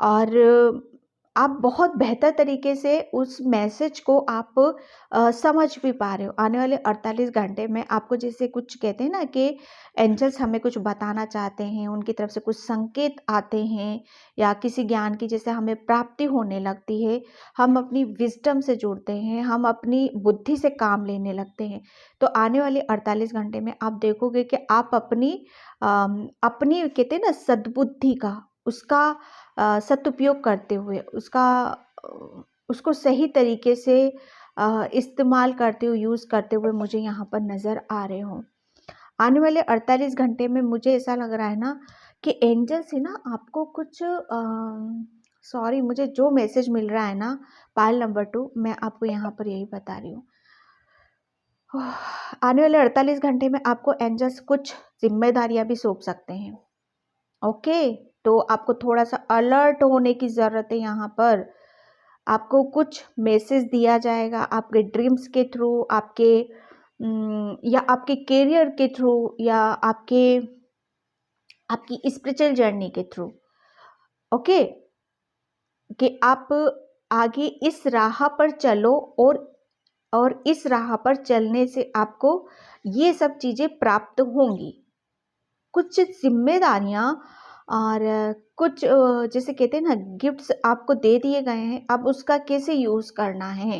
और आप बहुत बेहतर तरीके से उस मैसेज को आप समझ भी पा रहे हो। आने वाले 48 घंटे में आपको जैसे कुछ कहते हैं ना कि एंजल्स हमें कुछ बताना चाहते हैं, उनकी तरफ से कुछ संकेत आते हैं, या किसी ज्ञान की जैसे हमें प्राप्ति होने लगती है, हम अपनी विजडम से जुड़ते हैं, हम अपनी बुद्धि से काम लेने लगते हैं। तो आने वाले 48 घंटे में आप देखोगे कि आप अपनी कहते हैं ना सद्बुद्धि का, उसका सदुपयोग करते हुए, उसको सही तरीके से इस्तेमाल करते हुए, यूज़ करते हुए मुझे यहाँ पर नज़र आ रहे हो। आने वाले 48 घंटे में मुझे ऐसा लग रहा है ना कि एंजल्स है ना, आपको कुछ सॉरी, मुझे जो मैसेज मिल रहा है ना, पायल नंबर 2, मैं आपको यहाँ पर यही बता रही हूँ। आने वाले 48 घंटे में आपको एंजल्स कुछ जिम्मेदारियां भी सौंप सकते हैं। ओके, तो आपको थोड़ा सा अलर्ट होने की ज़रूरत है। यहाँ पर आपको कुछ मैसेज दिया जाएगा आपके ड्रीम्स के थ्रू, या आपके करियर के थ्रू, या आपकी स्पिरिचुअल जर्नी के थ्रू। ओके, कि आप आगे इस राह पर चलो, और इस राह पर चलने से आपको ये सब चीज़ें प्राप्त होंगी। कुछ जिम्मेदारियां और कुछ जैसे कहते हैं ना, गिफ्ट्स आपको दे दिए गए हैं, अब उसका कैसे यूज़ करना है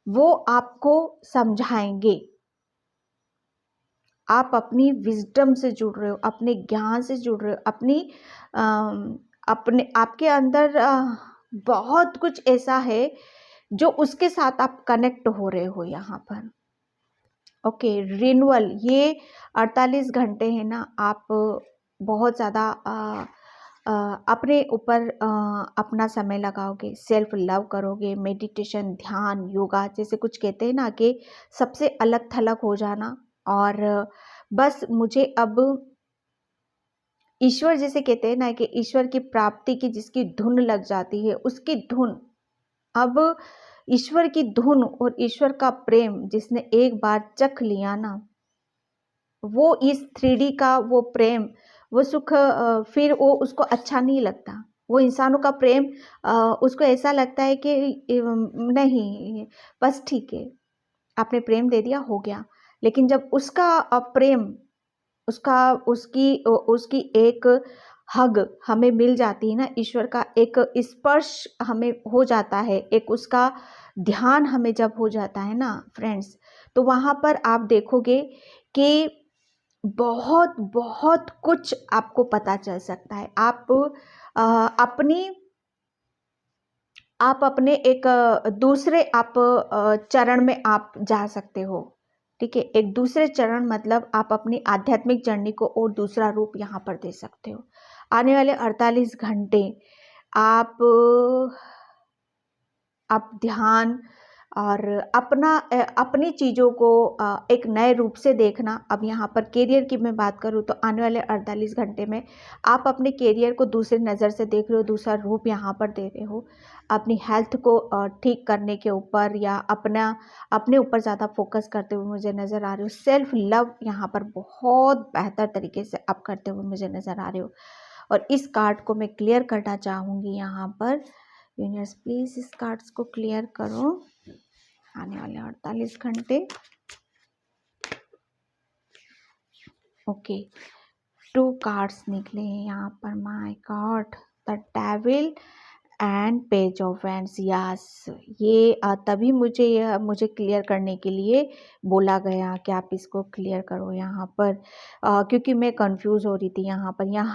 वो आपको समझाएंगे। आप अपनी विजडम से जुड़ रहे हो, अपने ज्ञान से जुड़ रहे हो, अपने आपके अंदर बहुत कुछ ऐसा है जो उसके साथ आप कनेक्ट हो रहे हो यहाँ पर। ओके, रिन्यूअल, ये 48 घंटे है ना, आप बहुत ज़्यादा अपने ऊपर अपना समय लगाओगे, सेल्फ लव करोगे, मेडिटेशन, ध्यान, योगा, जैसे कुछ कहते हैं ना कि सबसे अलग थलग हो जाना, और बस मुझे अब ईश्वर जिसे कहते हैं ना कि ईश्वर की प्राप्ति की जिसकी धुन लग जाती है, उसकी धुन, अब ईश्वर की धुन और ईश्वर का प्रेम जिसने एक बार चख लिया ना, वो इस 3D का वो प्रेम, वो सुख फिर वो उसको अच्छा नहीं लगता। वो इंसानों का प्रेम उसको ऐसा लगता है कि नहीं, बस ठीक है, आपने प्रेम दे दिया, हो गया। लेकिन जब उसका प्रेम, उसका उसकी उसकी एक हग हमें मिल जाती है ना, ईश्वर का एक स्पर्श हमें हो जाता है, एक उसका ध्यान हमें जब हो जाता है ना फ्रेंड्स, तो वहाँ पर आप देखोगे कि बहुत बहुत कुछ आपको पता चल सकता है। अपनी आप अपने एक दूसरे आप चरण में आप जा सकते हो। ठीक है, एक दूसरे चरण मतलब आप अपनी आध्यात्मिक जर्नी को और दूसरा रूप यहाँ पर दे सकते हो। आने वाले 48 घंटे आप ध्यान और अपनी चीज़ों को एक नए रूप से देखना। अब यहाँ पर करियर की मैं बात करूँ तो आने वाले 48 घंटे में आप अपने करियर को दूसरी नज़र से देख रहे हो, दूसरा रूप यहाँ पर दे रहे हो। अपनी हेल्थ को ठीक करने के ऊपर या अपने ऊपर ज़्यादा फोकस करते हुए मुझे नज़र आ रहे हो। सेल्फ लव यहाँ पर बहुत बेहतर तरीके से आप करते हुए मुझे नज़र आ रहे हो। और इस कार्ड को मैं क्लियर करना चाहूँगी यहाँ पर। यूनिवर्स प्लीज इस कार्ड्स को क्लियर करो आने वाले 48 घंटे। ओके, 2 कार्ड्स निकले हैं यहाँ पर। My God, the devil and page of wands. Yes, ये तभी मुझे क्लियर करने के लिए बोला गया कि आप इसको क्लियर करो यहाँ पर, क्योंकि मैं कंफ्यूज हो रही थी। यहाँ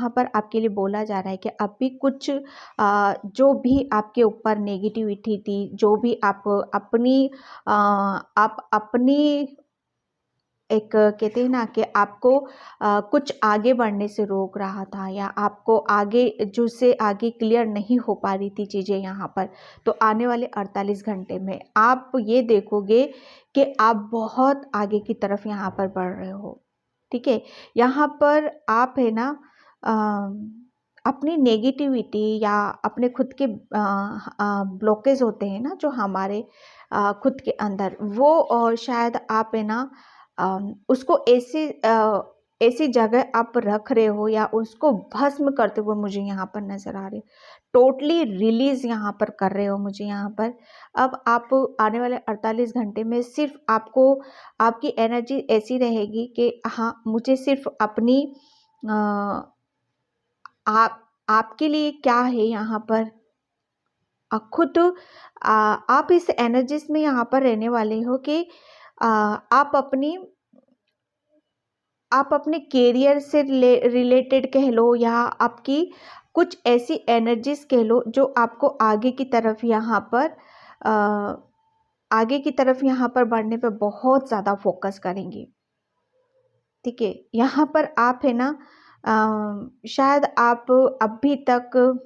पर आपके लिए बोला जा रहा है कि अभी कुछ जो भी आपके ऊपर नेगेटिविटी थी, जो भी आप अपनी एक कहते हैं ना कि आपको कुछ आगे बढ़ने से रोक रहा था, या आपको आगे जो से आगे क्लियर नहीं हो पा रही थी चीज़ें यहाँ पर, तो आने वाले 48 घंटे में आप ये देखोगे कि आप बहुत आगे की तरफ यहाँ पर बढ़ रहे हो। ठीक है, यहाँ पर आप है ना अपनी नेगेटिविटी या अपने खुद के ब्लॉकेज होते हैं ना जो हमारे खुद के अंदर, वो शायद आप है ना उसको ऐसी जगह आप रख रहे हो या उसको भस्म करते हुए मुझे यहाँ पर नज़र आ रहे हो। टोटली रिलीज़ यहाँ पर कर रहे हो मुझे यहाँ पर। अब आप आने वाले 48 घंटे में सिर्फ आपको आपकी एनर्जी ऐसी रहेगी कि हाँ, मुझे सिर्फ अपनी आपके लिए क्या है यहाँ पर, खुद आप इस एनर्जीज में यहाँ पर रहने वाले हो कि आप अपने कैरियर से रिलेटेड कह लो या आपकी कुछ ऐसी एनर्जीज कह लो जो आपको आगे की तरफ यहाँ पर बढ़ने पे बहुत ज़्यादा फोकस करेंगी। ठीक है, यहाँ पर आप है ना शायद आप अभी तक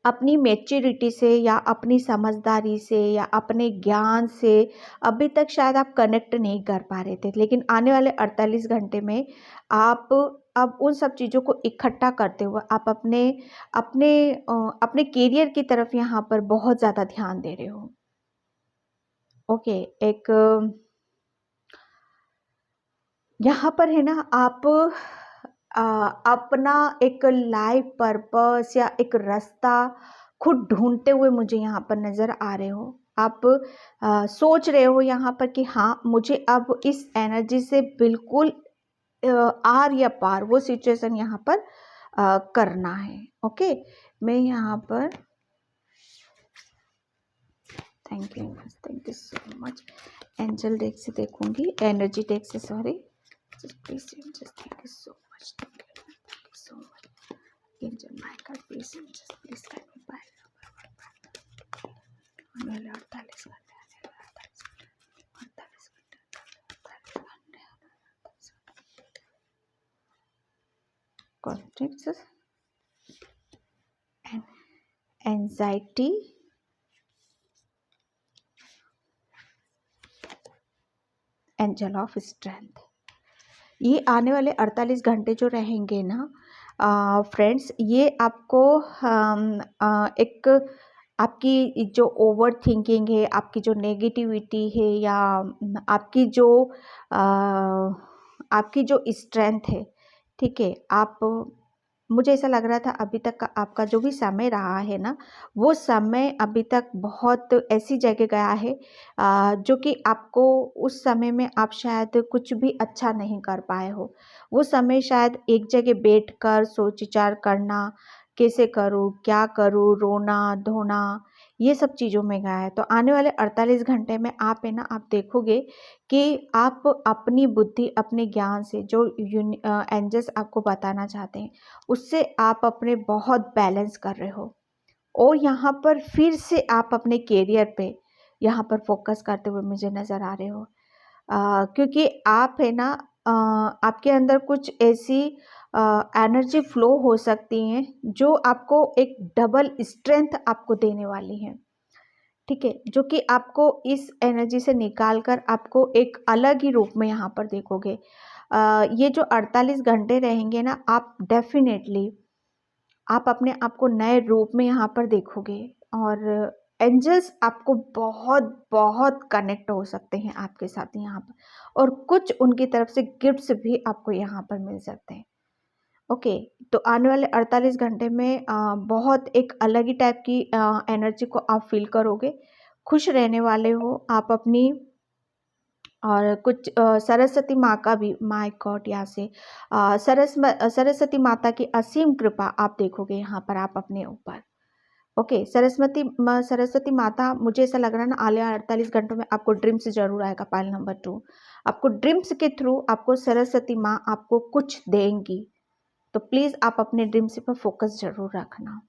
अपनी मैच्योरिटी से या अपनी समझदारी से या अपने ज्ञान से अभी तक शायद आप कनेक्ट नहीं कर पा रहे थे, लेकिन आने वाले 48 घंटे में आप अब उन सब चीज़ों को इकट्ठा करते हुए आप अपने अपने अपने करियर की तरफ यहाँ पर बहुत ज़्यादा ध्यान दे रहे हो। ओके, एक यहाँ पर है ना आप अपना एक लाइफ पर्पस या एक रास्ता खुद ढूंढते हुए मुझे यहाँ पर नज़र आ रहे हो। आप सोच रहे हो यहाँ पर कि हाँ, मुझे अब इस एनर्जी से बिल्कुल आर या पार वो सिचुएशन यहाँ पर करना है। ओके, मैं यहाँ पर thank you so much. Angel deck से देखूंगी, एनर्जी डेक से, sorry. Please, just thank you so much. Thank you so much. Angel, my God, please, just please let me buy. आने 48 घंटे, 48 घंटे। Conflicts and anxiety, angel of strength. ये आने वाले 48 घंटे जो रहेंगे ना फ्रेंड्स, ये आपको एक आपकी जो ओवर थिंकिंग है, आपकी जो नेगेटिविटी है, या आपकी जो आपकी जो स्ट्रेंथ है, ठीक है, आप मुझे ऐसा लग रहा था अभी तक का आपका जो भी समय रहा है ना, वो समय अभी तक बहुत ऐसी जगह गया है जो कि आपको उस समय में आप शायद कुछ भी अच्छा नहीं कर पाए हो। वो समय शायद एक जगह बैठकर सोच विचार करना, कैसे करूँ, क्या करूँ, रोना-धोना, ये सब चीज़ों में गया है। तो आने वाले 48 घंटे में आप है ना, आप देखोगे कि आप अपनी बुद्धि, अपने ज्ञान से जो एंजल्स आपको बताना चाहते हैं, उससे आप अपने बहुत बैलेंस कर रहे हो। और यहाँ पर फिर से आप अपने करियर पे यहाँ पर फोकस करते हुए मुझे नज़र आ रहे हो। क्योंकि आप है ना, आपके अंदर कुछ ऐसी एनर्जी फ्लो हो सकती हैं जो आपको एक डबल स्ट्रेंथ आपको देने वाली हैं, ठीक है, जो कि आपको इस एनर्जी से निकाल कर आपको एक अलग ही रूप में यहाँ पर देखोगे। ये जो 48 घंटे रहेंगे ना, आप डेफिनेटली आप अपने आप को नए रूप में यहाँ पर देखोगे, और एंजल्स आपको बहुत बहुत कनेक्ट हो सकते हैं आपके साथ यहाँ पर, और कुछ उनकी तरफ से गिफ्ट्स भी आपको यहाँ पर मिल सकते हैं। ओके, तो आने वाले 48 घंटे में बहुत एक अलग ही टाइप की एनर्जी को आप फील करोगे, खुश रहने वाले हो आप अपनी, और कुछ सरस्वती माँ का भी, माय गॉड, यहाँ से सरस्वती माता की असीम कृपा आप देखोगे यहाँ पर आप अपने ऊपर। ओके, सरस्वती माता, मुझे ऐसा लग रहा है ना, आने 48 घंटों में आपको ड्रीम्स जरूर आएगा। पाइल नंबर 2, आपको ड्रीम्स के थ्रू आपको सरस्वती माँ आपको कुछ देंगी, तो प्लीज़ आप अपने ड्रीम्स पर फोकस जरूर रखना।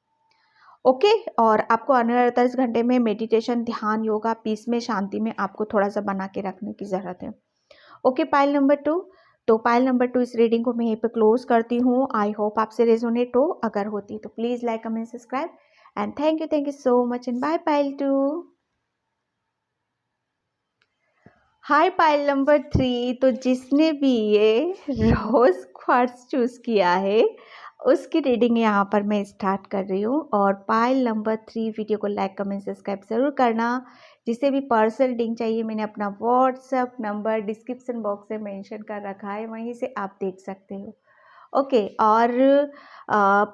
ओके, और आपको आने वाले 48 घंटे में मेडिटेशन, ध्यान, योगा, पीस में, शांति में आपको थोड़ा सा बना के रखने की ज़रूरत है। ओके, पाइल नंबर 2, तो पाइल नंबर 2 इस रीडिंग को मैं यहीं पे क्लोज करती हूँ। आई होप आपसे रेजोनेट हो, अगर होती तो please like, comment, subscribe, and thank you so much, and bye pile 2। Hi pile number 3, तो जिसने भी ये रोज क्वार्ट्स चूज किया है उसकी रीडिंग यहाँ पर मैं स्टार्ट कर रही हूँ। और पाइल नंबर 3 वीडियो को लाइक, कमेंट, सब्सक्राइब ज़रूर करना। जिसे भी पर्सनल रीडिंग चाहिए, मैंने अपना व्हाट्सएप नंबर डिस्क्रिप्शन बॉक्स में मेंशन कर रखा है, वहीं से आप देख सकते हो। ओके, और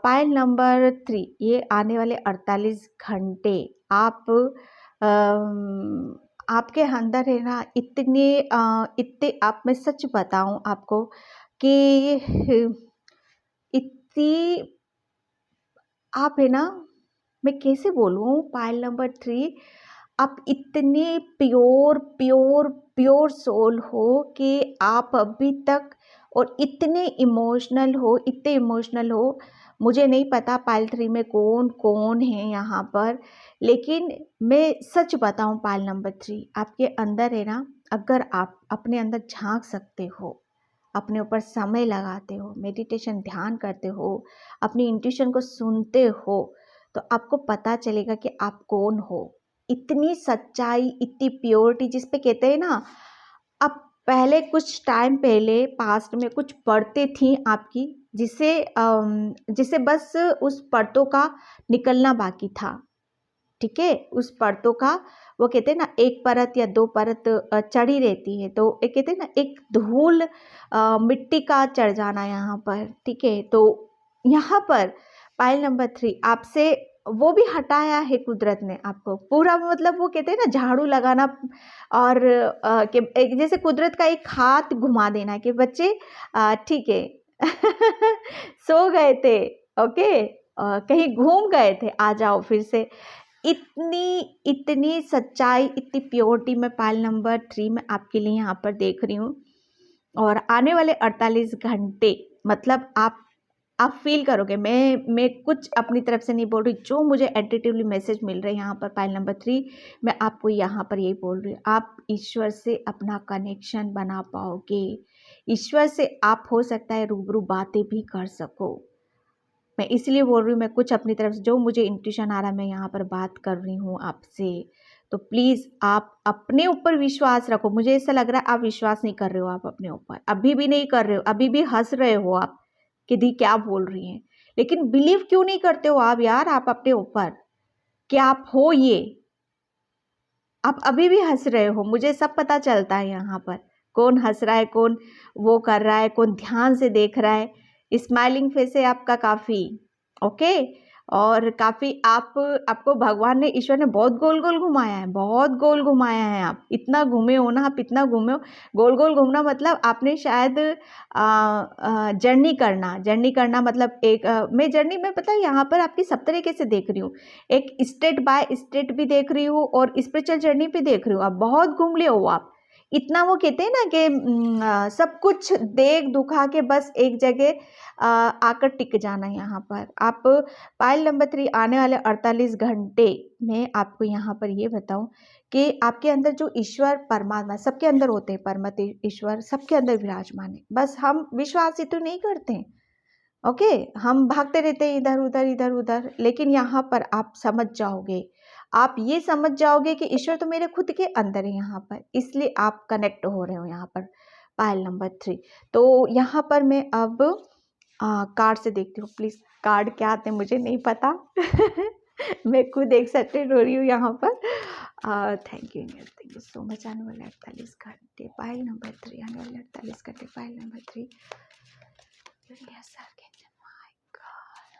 पाइल नंबर 3, ये आने वाले 48 घंटे आप आपके अंदर है ना, इतने आप, मैं सच बताऊं आपको कि इतनी आप है ना, मैं कैसे बोलूं, पाइल नंबर 3, आप इतने प्योर प्योर प्योर सोल हो कि आप अभी तक, और इतने इमोशनल हो, इतने इमोशनल हो। मुझे नहीं पता पाइल 3 में कौन कौन है यहाँ पर, लेकिन मैं सच बताऊँ, पाइल नंबर 3 आपके अंदर है ना, अगर आप अपने अंदर झांक सकते हो, अपने ऊपर समय लगाते हो, मेडिटेशन, ध्यान करते हो, अपनी इंट्यूशन को सुनते हो, तो आपको पता चलेगा कि आप कौन हो। इतनी सच्चाई, इतनी प्योरिटी, जिस पे कहते हैं ना, आप पहले कुछ टाइम पहले पास्ट में कुछ परतें थी आपकी, जिसे बस उस परतों का निकलना बाकी था, ठीक है, उस परतों का, वो कहते हैं ना, एक परत या दो परत चढ़ी रहती है, तो एक कहते हैं ना, एक धूल मिट्टी का चढ़ जाना यहाँ पर, ठीक है। तो यहाँ पर पाइल नंबर 3 आपसे वो भी हटाया है कुदरत ने आपको पूरा, मतलब वो कहते हैं ना, झाड़ू लगाना, और जैसे कुदरत का एक हाथ घुमा देना कि बच्चे ठीक है सो गए थे, ओके, कहीं घूम गए थे, आ जाओ फिर से। इतनी इतनी सच्चाई, इतनी प्योरिटी मैं पाइल नंबर 3 में आपके लिए यहाँ पर देख रही हूँ। और आने वाले 48 घंटे, मतलब आप फील करोगे, मैं कुछ अपनी तरफ से नहीं बोल रही, जो मुझे एडिटिवली मैसेज मिल रहे हैं यहाँ पर पाइल नंबर 3, मैं आपको यहाँ पर यही बोल रही हूँ, आप ईश्वर से अपना कनेक्शन बना पाओगे। ईश्वर से आप हो सकता है रूबरू बातें भी कर सको। मैं इसलिए बोल रही हूँ, मैं कुछ अपनी तरफ से जो मुझे इंट्यूशन आ रहा है, मैं यहाँ पर बात कर रही हूँ आपसे। तो प्लीज़ आप अपने ऊपर विश्वास रखो। मुझे ऐसा लग रहा है आप विश्वास नहीं कर रहे हो आप अपने ऊपर, अभी भी नहीं कर रहे हो, अभी भी हंस रहे हो आप कि दी क्या बोल रही हैं। लेकिन बिलीव क्यों नहीं करते हो आप यार आप अपने ऊपर कि आप हो ये? आप अभी भी हंस रहे हो, मुझे सब पता चलता है यहाँ पर कौन हंस रहा है, कौन वो कर रहा है, कौन ध्यान से देख रहा है। स्माइलिंग फेस है आपका काफ़ी, ओके। और काफ़ी आपको भगवान ने, ईश्वर ने बहुत गोल गोल घुमाया है, बहुत गोल घुमाया है। आप इतना घूमे हो ना, आप इतना घूमे हो। गोल गोल घूमना मतलब आपने शायद जर्नी करना मतलब एक मैं जर्नी में मतलब यहाँ पर आपकी सब तरीके से देख रही हूँ, एक स्टेट बाय स्टेट भी देख रही हूँ और स्पिरिचुअल जर्नी भी देख रही हूँ। आप बहुत घूम ले हो आप इतना, वो कहते हैं ना कि सब कुछ देख दुखा के बस एक जगह आकर टिक जाना। यहाँ पर आप पायल नंबर 3 आने वाले 48 घंटे में आपको यहाँ पर ये बताऊं कि आपके अंदर जो ईश्वर परमात्मा, सबके अंदर होते हैं, परमत ईश्वर सबके अंदर विराजमान है, बस हम विश्वास ही तो नहीं करते हैं। ओके, हम भागते रहते हैं इधर उधर इधर उधर। लेकिन यहाँ पर आप समझ जाओगे, आप ये समझ जाओगे कि ईश्वर तो मेरे खुद के अंदर है यहाँ पर, इसलिए आप कनेक्ट हो रहे हो यहाँ पर पायल नंबर 3। तो यहाँ पर मैं अब कार्ड से देखती हूँ। प्लीज़ कार्ड क्या आते हैं मुझे नहीं पता मैं खुद एक्साइटेड हो रही हूँ यहाँ पर। Thank you so much. आने वाले 48 घंटे पायल नंबर 3, आने वाले 48 घंटे pile number 3। Yes sir, my God,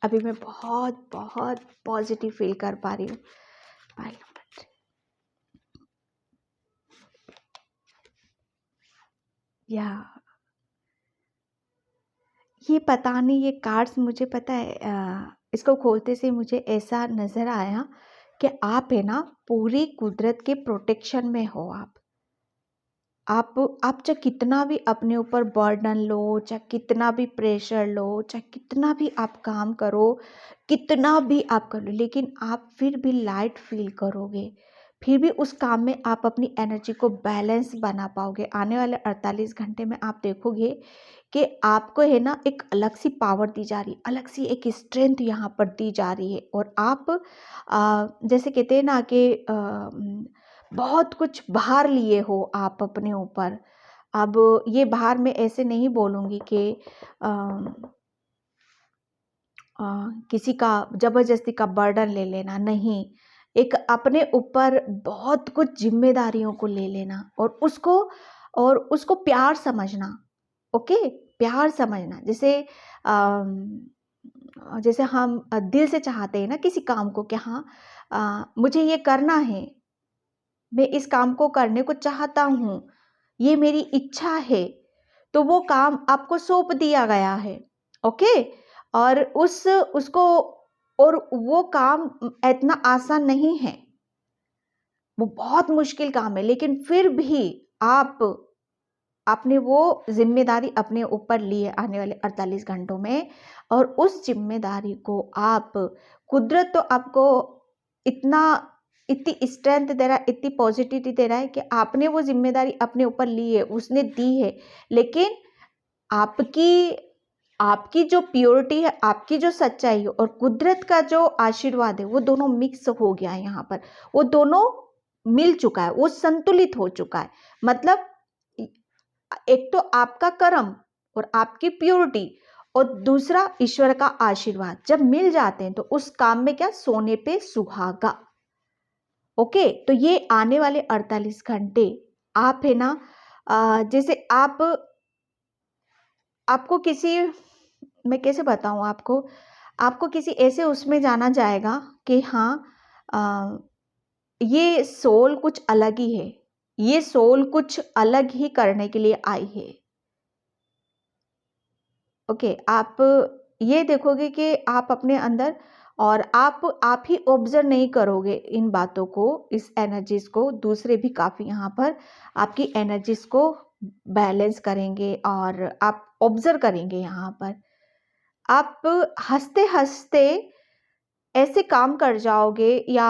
अभी मैं बहुत बहुत पॉजिटिव फील कर पा रही हूँ। पायल नंबर 3, या ये पता नहीं, ये कार्ड्स मुझे पता है इसको खोलते से मुझे ऐसा नज़र आया कि आप है ना पूरी कुदरत के प्रोटेक्शन में हो। आप चाहे कितना भी अपने ऊपर बर्डन लो, चाहे कितना भी प्रेशर लो, चाहे कितना भी आप काम करो, कितना भी आप कर लो, लेकिन आप फिर भी लाइट फील करोगे। फिर भी उस काम में आप अपनी एनर्जी को बैलेंस बना पाओगे। आने वाले 48 घंटे में आप देखोगे कि आपको है ना एक अलग सी पावर दी जा रही है, अलग सी एक स्ट्रेंथ यहाँ पर दी जा रही है। और आप जैसे कहते हैं ना कि बहुत कुछ भार लिए हो आप अपने ऊपर। अब ये भार मैं ऐसे नहीं बोलूँगी कि किसी का ज़बरदस्ती का बर्डन ले लेना, नहीं। एक अपने ऊपर बहुत कुछ जिम्मेदारियों को ले लेना और उसको प्यार समझना। ओके, प्यार समझना। जैसे हम दिल से चाहते हैं ना किसी काम को कि हाँ मुझे ये करना है, मैं इस काम को करने को चाहता हूँ, ये मेरी इच्छा है, तो वो काम आपको सौंप दिया गया है। ओके, और उसको और वो काम इतना आसान नहीं है, वो बहुत मुश्किल काम है। लेकिन फिर भी आपने वो जिम्मेदारी अपने ऊपर ली है आने वाले 48 घंटों में। और उस जिम्मेदारी को आप, कुदरत तो आपको इतनी स्ट्रेंथ दे रहा है, इतनी पॉजिटिविटी दे रहा है कि आपने वो जिम्मेदारी अपने ऊपर ली है, उसने दी है। लेकिन आपकी आपकी जो प्योरिटी है, आपकी जो सच्चाई है और कुदरत का जो आशीर्वाद है, वो दोनों मिक्स हो गया है यहाँ पर। वो दोनों मिल चुका है, वो संतुलित हो चुका है। मतलब एक तो आपका कर्म और आपकी प्योरिटी और दूसरा ईश्वर का आशीर्वाद जब मिल जाते हैं तो उस काम में क्या, सोने पे सुहागा। ओके, तो ये आने वाले 48 घंटे आप है ना जैसे आपको किसी, मैं कैसे बताऊं आपको किसी ऐसे उसमें जाना जाएगा कि हाँ आ, ये सोल कुछ अलग ही है, ये सोल कुछ अलग ही करने के लिए आई है। ओके, आप ये देखोगे कि आप अपने अंदर, और आप ही ऑब्जर्व नहीं करोगे इन बातों को, इस एनर्जीज को, दूसरे भी काफ़ी यहाँ पर आपकी एनर्जीज को बैलेंस करेंगे और आप ऑब्जर्व करेंगे। यहाँ पर आप हंसते हंसते ऐसे काम कर जाओगे, या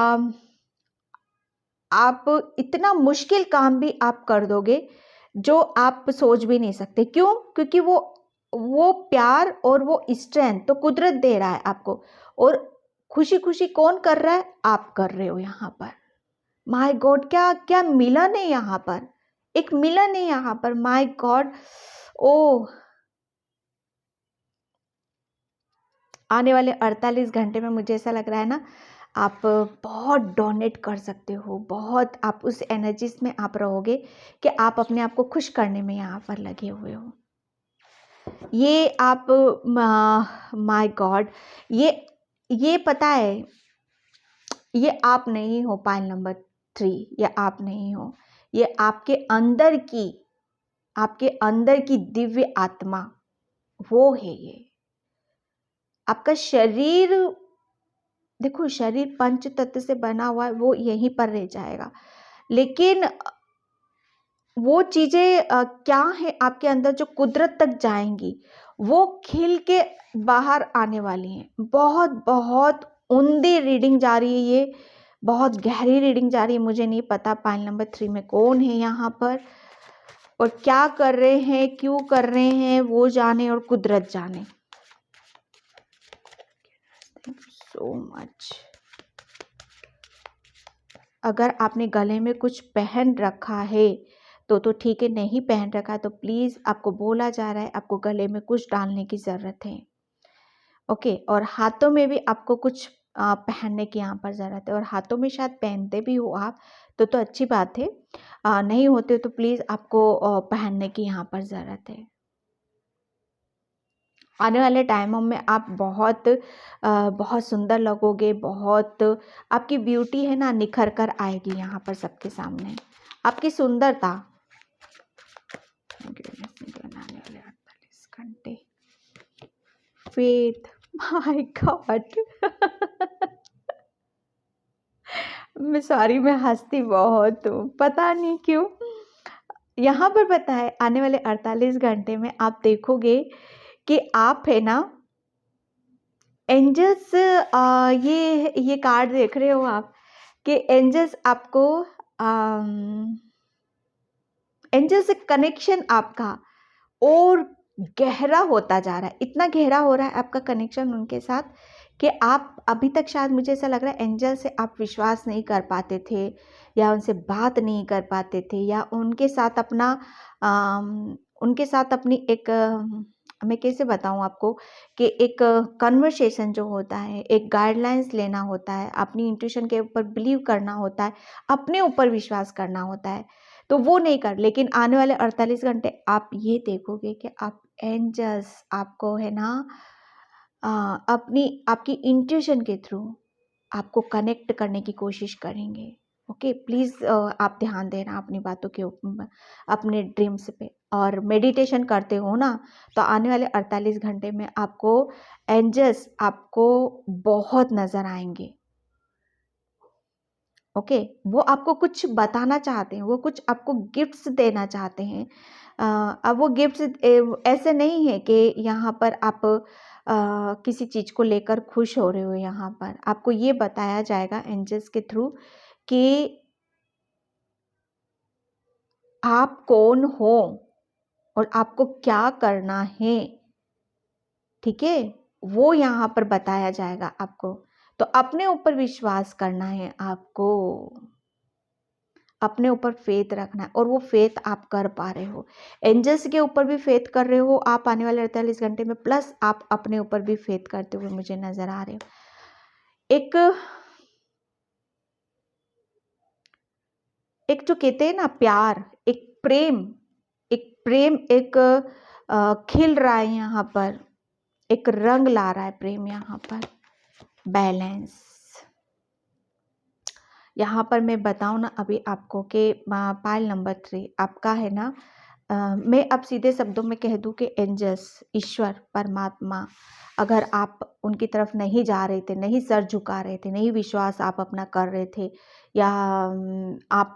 आप इतना मुश्किल काम भी आप कर दोगे जो आप सोच भी नहीं सकते। क्यों? क्योंकि वो वो प्यार और वो स्ट्रेंथ तो कुदरत दे रहा है आपको, और खुशी खुशी कौन कर रहा है? आप कर रहे हो यहाँ पर। माय गॉड, क्या क्या मिलन है यहाँ पर, एक मिलन है यहाँ पर। माय गॉड, ओ आने वाले 48 घंटे में मुझे ऐसा लग रहा है ना, आप बहुत डोनेट कर सकते हो, बहुत आप उस एनर्जीज में आप रहोगे कि आप अपने आप को खुश करने में यहाँ पर लगे हुए हो। ये आप, माय गॉड, ये पता है, ये आप नहीं हो पाइल नंबर 3, ये आप नहीं हो, ये आपके अंदर की दिव्य आत्मा वो है। ये आपका शरीर, देखो शरीर पंच तत्व से बना हुआ है, वो यहीं पर रह जाएगा, लेकिन वो चीजें क्या है आपके अंदर जो कुदरत तक जाएंगी, वो खिल के बाहर आने वाली हैं। बहुत बहुत उम्दी रीडिंग जा रही है, ये बहुत गहरी रीडिंग जा रही है। मुझे नहीं पता पाइल नंबर 3 में कौन है यहाँ पर, और क्या कर रहे हैं, क्यों कर रहे हैं, वो जाने और कुदरत जाने। So much. अगर आपने गले में कुछ पहन रखा है तो ठीक है, नहीं पहन रखा तो प्लीज़, आपको बोला जा रहा है आपको गले में कुछ डालने की ज़रूरत है। ओके, और हाथों में भी आपको कुछ पहनने की यहाँ पर ज़रूरत है, और हाथों में शायद पहनते भी हो आप, तो अच्छी बात है। नहीं होते तो प्लीज़ आपको पहनने की यहाँ पर ज़रूरत है। आने वाले टाइमों में आप बहुत सुंदर लगोगे, बहुत आपकी ब्यूटी है ना निखर कर आएगी यहाँ पर सबके सामने, आपकी सुंदरता। आने वाले 48 घंटे, फेथ, माय गॉड। मैं सॉरी, मैं हंसती बहुत हूँ, पता नहीं क्यों। यहाँ पर पता है, आने वाले 48 घंटे में आप देखोगे कि आप है ना एंजल्स, ये कार्ड देख रहे हो आप कि एंजल्स आपको, एंजल्स से कनेक्शन आपका और गहरा होता जा रहा है। इतना गहरा हो रहा है आपका कनेक्शन उनके साथ कि आप अभी तक, शायद मुझे ऐसा लग रहा है, एंजल से आप विश्वास नहीं कर पाते थे, या उनसे बात नहीं कर पाते थे, या उनके साथ अपनी एक, मैं कैसे बताऊं आपको, कि एक कन्वर्सेशन जो होता है, एक गाइडलाइंस लेना होता है, अपनी इंट्यूशन के ऊपर बिलीव करना होता है, अपने ऊपर विश्वास करना होता है, तो वो नहीं कर। लेकिन आने वाले 48 घंटे आप ये देखोगे कि आप एंजल्स आपको है ना, आपकी इंट्यूशन के थ्रू आपको कनेक्ट करने की कोशिश करेंगे। ओके, प्लीज़ आप ध्यान देना अपनी बातों के ऊपर, अपने ड्रीम्स पे, और मेडिटेशन करते हो ना, तो आने वाले 48 घंटे में आपको एंजल्स आपको बहुत नज़र आएंगे। ओके, वो आपको कुछ बताना चाहते हैं, वो कुछ आपको गिफ्ट्स देना चाहते हैं। अब वो गिफ्ट्स ऐसे नहीं है कि यहाँ पर आप किसी चीज़ को लेकर खुश हो रहे हो। यहाँ पर आपको ये बताया जाएगा एंजल्स के थ्रू कि आप कौन हो और आपको क्या करना है, ठीक है, वो यहाँ पर बताया जाएगा आपको। तो अपने ऊपर विश्वास करना है आपको, अपने ऊपर फेथ रखना है, और वो फेथ आप कर पा रहे हो। एंजल्स के ऊपर भी फेथ कर रहे हो आप आने वाले 48 घंटे में, प्लस आप अपने ऊपर भी फेथ करते हुए मुझे नजर आ रहे हो। एक जो कहते हैं ना प्यार, एक खिल रहा है यहाँ पर, एक रंग ला रहा है प्रेम यहाँ पर, बैलेंस। यहाँ पर मैं बताऊँ ना अभी आपको कि पाइल नंबर 3 आपका है ना, मैं अब सीधे शब्दों में कह दूँ कि एंजल्स, ईश्वर, परमात्मा, अगर आप उनकी तरफ नहीं जा रहे थे, नहीं सर झुका रहे थे, नहीं विश्वास आप अपना कर रहे थे, या आप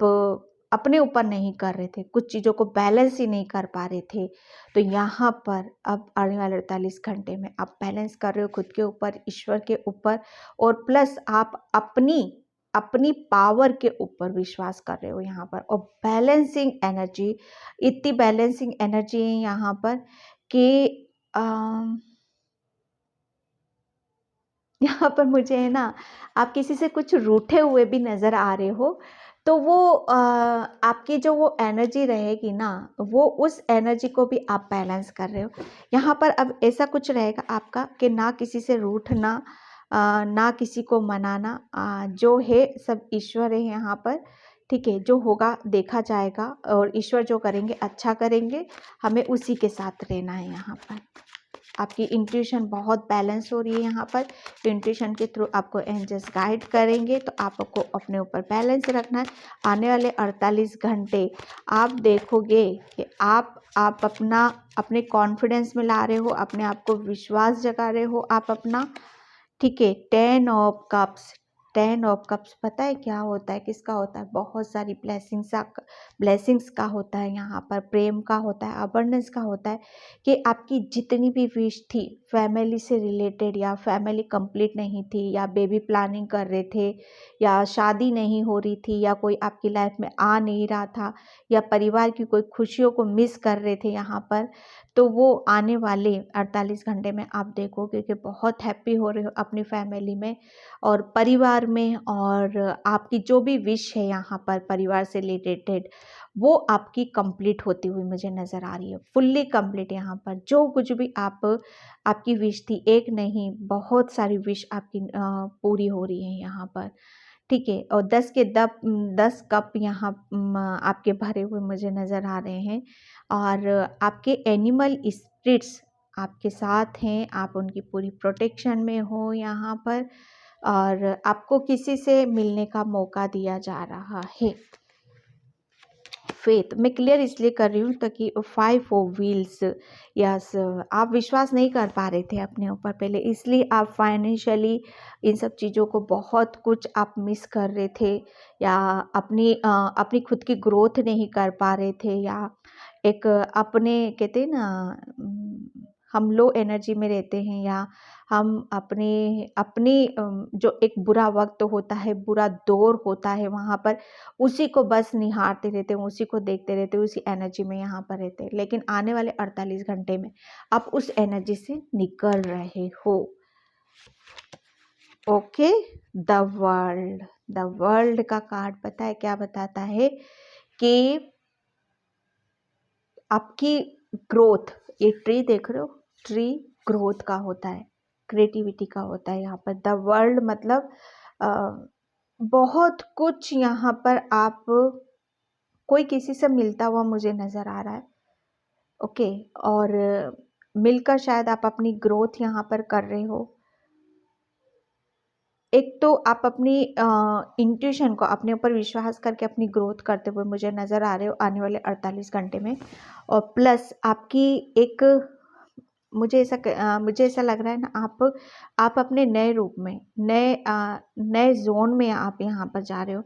अपने ऊपर नहीं कर रहे थे, कुछ चीज़ों को बैलेंस ही नहीं कर पा रहे थे, तो यहाँ पर अब आने वाले 48 घंटे में आप बैलेंस कर रहे हो खुद के ऊपर, ईश्वर के ऊपर, और प्लस आप अपनी पावर के ऊपर विश्वास कर रहे हो यहाँ पर। और बैलेंसिंग एनर्जी, इतनी बैलेंसिंग एनर्जी है यहाँ पर कि अम, यहाँ पर मुझे है ना, आप किसी से कुछ रूठे हुए भी नज़र आ रहे हो, तो वो आपकी जो वो एनर्जी रहेगी ना, वो उस एनर्जी को भी आप बैलेंस कर रहे हो। यहाँ पर अब ऐसा कुछ रहेगा आपका कि ना किसी से रूठना, ना किसी को मनाना, जो है सब ईश्वर है यहाँ पर, ठीक है? जो होगा देखा जाएगा और ईश्वर जो करेंगे अच्छा करेंगे, हमें उसी के साथ रहना है यहाँ पर। आपकी इंट्यूशन बहुत बैलेंस हो रही है यहाँ पर। इंट्यूशन के थ्रू आपको एंजल्स गाइड करेंगे, तो आपको अपने ऊपर बैलेंस रखना है। आने वाले 48 घंटे आप देखोगे कि आप अपने कॉन्फिडेंस में ला रहे हो, अपने आप को विश्वास जगा रहे हो आप अपना, ठीक है? 10 ऑफ कप्स पता है क्या होता है, किसका होता है? बहुत सारी ब्लेसिंग्स का होता है यहाँ पर, प्रेम का होता है, अबंडेंस का होता है, कि आपकी जितनी भी विश थी फैमिली से रिलेटेड, या फैमिली कंप्लीट नहीं थी, या बेबी प्लानिंग कर रहे थे, या शादी नहीं हो रही थी, या कोई आपकी लाइफ में आ नहीं रहा था, या परिवार की कोई खुशियों को मिस कर रहे थे यहाँ पर, तो वो आने वाले 48 घंटे में आप देखोगे कि बहुत हैप्पी हो रहे हो अपनी फैमिली में और परिवार में, और आपकी जो भी विश है यहाँ पर परिवार से रिलेटेड, वो आपकी कंप्लीट होती हुई मुझे नज़र आ रही है, फुल्ली कंप्लीट। यहाँ पर जो कुछ भी आपकी विश थी, एक नहीं बहुत सारी विश आपकी पूरी हो रही है यहाँ पर, ठीक है? और 10 कप यहाँ आपके भरे हुए मुझे नज़र आ रहे हैं, और आपके एनिमल स्पिरिट्स आपके साथ हैं, आप उनकी पूरी प्रोटेक्शन में हो यहाँ पर, और आपको किसी से मिलने का मौका दिया जा रहा है। फेथ मैं क्लियर इसलिए कर रही हूँ ताकि 5 ऑफ व्हील्स, यस, आप विश्वास नहीं कर पा रहे थे अपने ऊपर पहले, इसलिए आप फाइनेंशियली इन सब चीज़ों को बहुत कुछ आप मिस कर रहे थे, या अपनी खुद की ग्रोथ नहीं कर पा रहे थे, या एक अपने कहते हैं ना, हम लो एनर्जी में रहते हैं, या हम अपने अपनी जो एक बुरा वक्त होता है, बुरा दौर होता है, वहाँ पर उसी को बस निहारते रहते हैं, उसी को देखते रहते हैं, उसी एनर्जी में यहाँ पर रहते हैं। लेकिन आने वाले 48 घंटे में आप उस एनर्जी से निकल रहे हो। ओके, द वर्ल्ड का कार्ड पता है क्या बताता है? कि आपकी ग्रोथ, ये ट्री देख रहे हो, ट्री ग्रोथ का होता है, क्रिएटिविटी का होता है। यहाँ पर द वर्ल्ड मतलब बहुत कुछ यहाँ पर आप कोई किसी से मिलता हुआ मुझे नज़र आ रहा है, ओके, और मिलकर शायद आप अपनी ग्रोथ यहाँ पर कर रहे हो। एक तो आप अपनी इंट्यूशन को, अपने ऊपर विश्वास करके अपनी ग्रोथ करते हुए मुझे नज़र आ रहे हो आने वाले 48 घंटे में, और प्लस आपकी एक मुझे ऐसा लग रहा है ना, आप अपने नए रूप में, नए जोन में आप यहाँ पर जा रहे हो।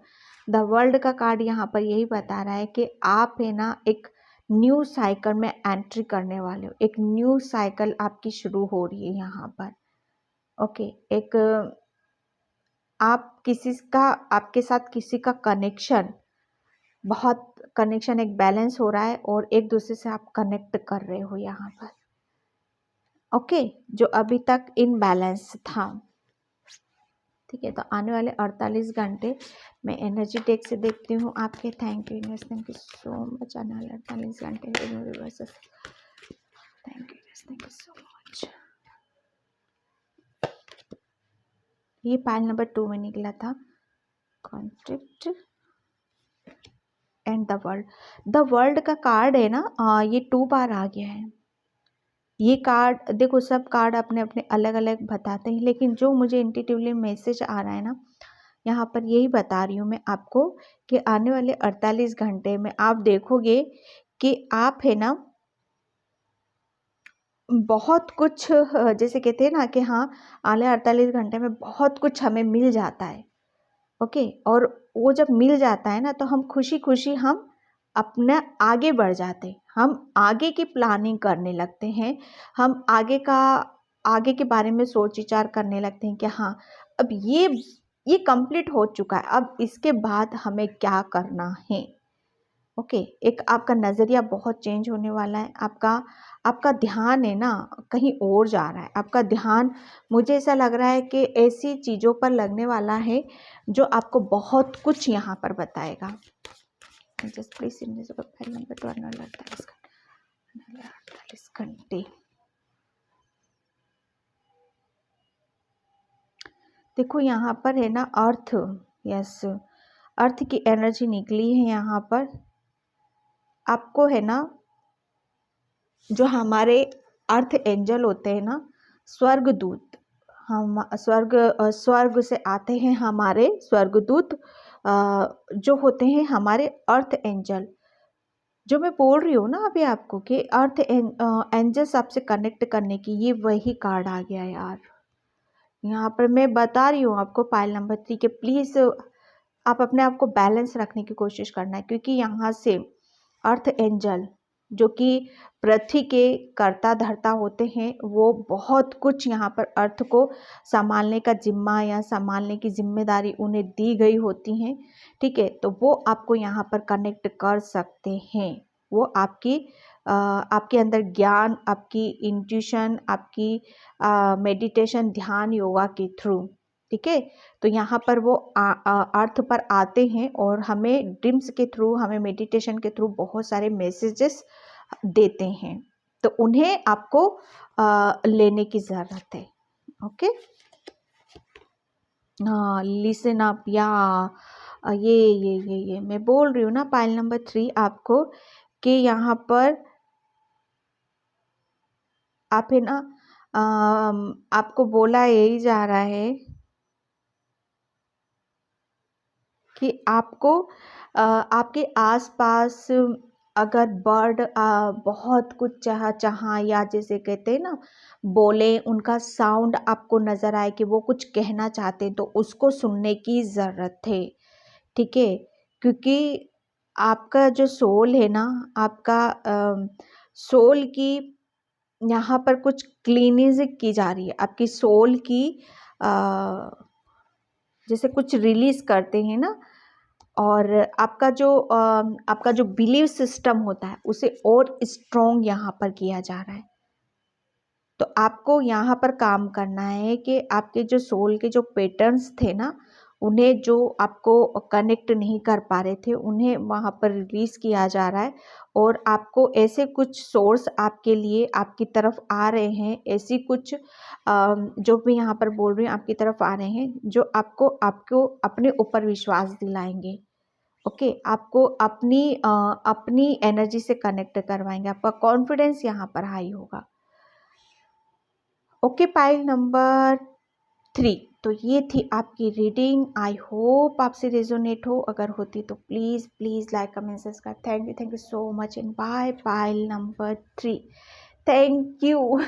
द वर्ल्ड का कार्ड यहाँ पर यही बता रहा है कि आप है ना एक न्यू साइकिल में एंट्री करने वाले हो, एक न्यू साइकिल आपकी शुरू हो रही है यहाँ पर, ओके। एक आपके साथ किसी का कनेक्शन एक बैलेंस हो रहा है, और एक दूसरे से आप कनेक्ट कर रहे हो यहाँ पर, ओके, जो अभी तक इनबैलेंस था, ठीक है। तो आने वाले 48 घंटे मैं एनर्जी टेक से देखती हूँ आपके। Thank you universe, thank you so much. आने वाले 48 घंटे थैंक यू सो मच। ये पाइल नंबर 2 में निकला था, कॉन्फ्लिक्ट एंड द वर्ल्ड का कार्ड है ना, ये 2 बार आ गया है। ये कार्ड देखो, सब कार्ड अपने अपने अलग अलग बताते हैं, लेकिन जो मुझे इंट्यूटिवली मैसेज आ रहा है ना, यहाँ पर यही बता रही हूँ मैं आपको कि आने वाले 48 घंटे में आप देखोगे कि आप है ना बहुत कुछ, जैसे कहते हैं ना कि हाँ, आने 48 घंटे में बहुत कुछ हमें मिल जाता है, ओके। और वो जब मिल जाता है ना, तो हम खुशी खुशी हम अपना आगे बढ़ जाते हैं, हम आगे की प्लानिंग करने लगते हैं, हम आगे के बारे में सोच विचार करने लगते हैं कि हाँ, अब ये कंप्लीट हो चुका है, अब इसके बाद हमें क्या करना है, ओके, एक आपका नज़रिया बहुत चेंज होने वाला है। आपका ध्यान है ना कहीं और जा रहा है। आपका ध्यान, मुझे ऐसा लग रहा है कि ऐसी चीज़ों पर लगने वाला है जो आपको बहुत कुछ यहाँ पर बताएगा। जस्ट प्लीज फाइल नंबर 48 घंटे। देखो यहाँ पर है ना अर्थ, यस, अर्थ की एनर्जी निकली है यहाँ पर। आपको है ना जो हमारे अर्थ एंजल होते हैं ना, स्वर्गदूत, हम स्वर्ग से आते हैं हमारे स्वर्गदूत, जो होते हैं हमारे अर्थ एंजल। जो मैं बोल रही हूँ ना अभी आपको कि अर्थ एंजल्स आपसे कनेक्ट करने की, ये वही कार्ड आ गया यार। यहाँ पर मैं बता रही हूँ आपको पाइल नंबर 3 के प्लीज़ आप अपने आप को बैलेंस रखने की कोशिश करना है, क्योंकि यहाँ से अर्थ एंजल जो कि पृथ्वी के कर्ता धर्ता होते हैं, वो बहुत कुछ यहाँ पर अर्थ को संभालने का जिम्मा या संभालने की जिम्मेदारी उन्हें दी गई होती हैं। ठीक है, तो वो आपको यहाँ पर कनेक्ट कर सकते हैं। वो आपके अंदर ज्ञान, आपकी इंट्यूशन, आपकी मेडिटेशन, ध्यान, योगा के थ्रू, ठीक है, तो यहाँ पर वो अर्थ पर आते हैं और हमें ड्रीम्स के थ्रू, हमें मेडिटेशन के थ्रू बहुत सारे मैसेजेस देते हैं। तो उन्हें आपको लेने की ज़रूरत है। ओके, हाँ, लिसन अप या ये मैं बोल रही हूँ ना पाइल नंबर 3 आपको कि यहाँ पर आप है ना आपको बोला यही जा रहा है कि आपको आपके आसपास अगर बर्ड बहुत कुछ चाहा या जैसे कहते हैं ना बोले, उनका साउंड आपको नज़र आए कि वो कुछ कहना चाहते हैं, तो उसको सुनने की ज़रूरत है। ठीक है, क्योंकि आपका जो सोल है ना, आपका सोल की यहाँ पर कुछ क्लीनिंग की जा रही है। आपकी सोल की जैसे कुछ रिलीज करते हैं ना, और आपका जो बिलीव सिस्टम होता है उसे और स्ट्रॉन्ग यहाँ पर किया जा रहा है। तो आपको यहाँ पर काम करना है कि आपके जो सोल के जो पैटर्न्स थे ना, उन्हें जो आपको कनेक्ट नहीं कर पा रहे थे, उन्हें वहाँ पर रिलीज़ किया जा रहा है। और आपको ऐसे कुछ सोर्स आपके लिए आपकी तरफ आ रहे हैं, ऐसी कुछ जो भी यहाँ पर बोल रही हूँ आपकी तरफ आ रहे हैं, जो आपको अपने ऊपर विश्वास दिलाएंगे। ओके, आपको अपनी एनर्जी से कनेक्ट करवाएंगे, आपका कॉन्फिडेंस यहाँ पर हाई होगा। ओके, पाइल नंबर 3, तो ये थी आपकी रीडिंग। आई होप आपसे रेजोनेट हो, अगर होती तो please please like comment subscribe. Thank you so much and bye. Pile number 3, thank you.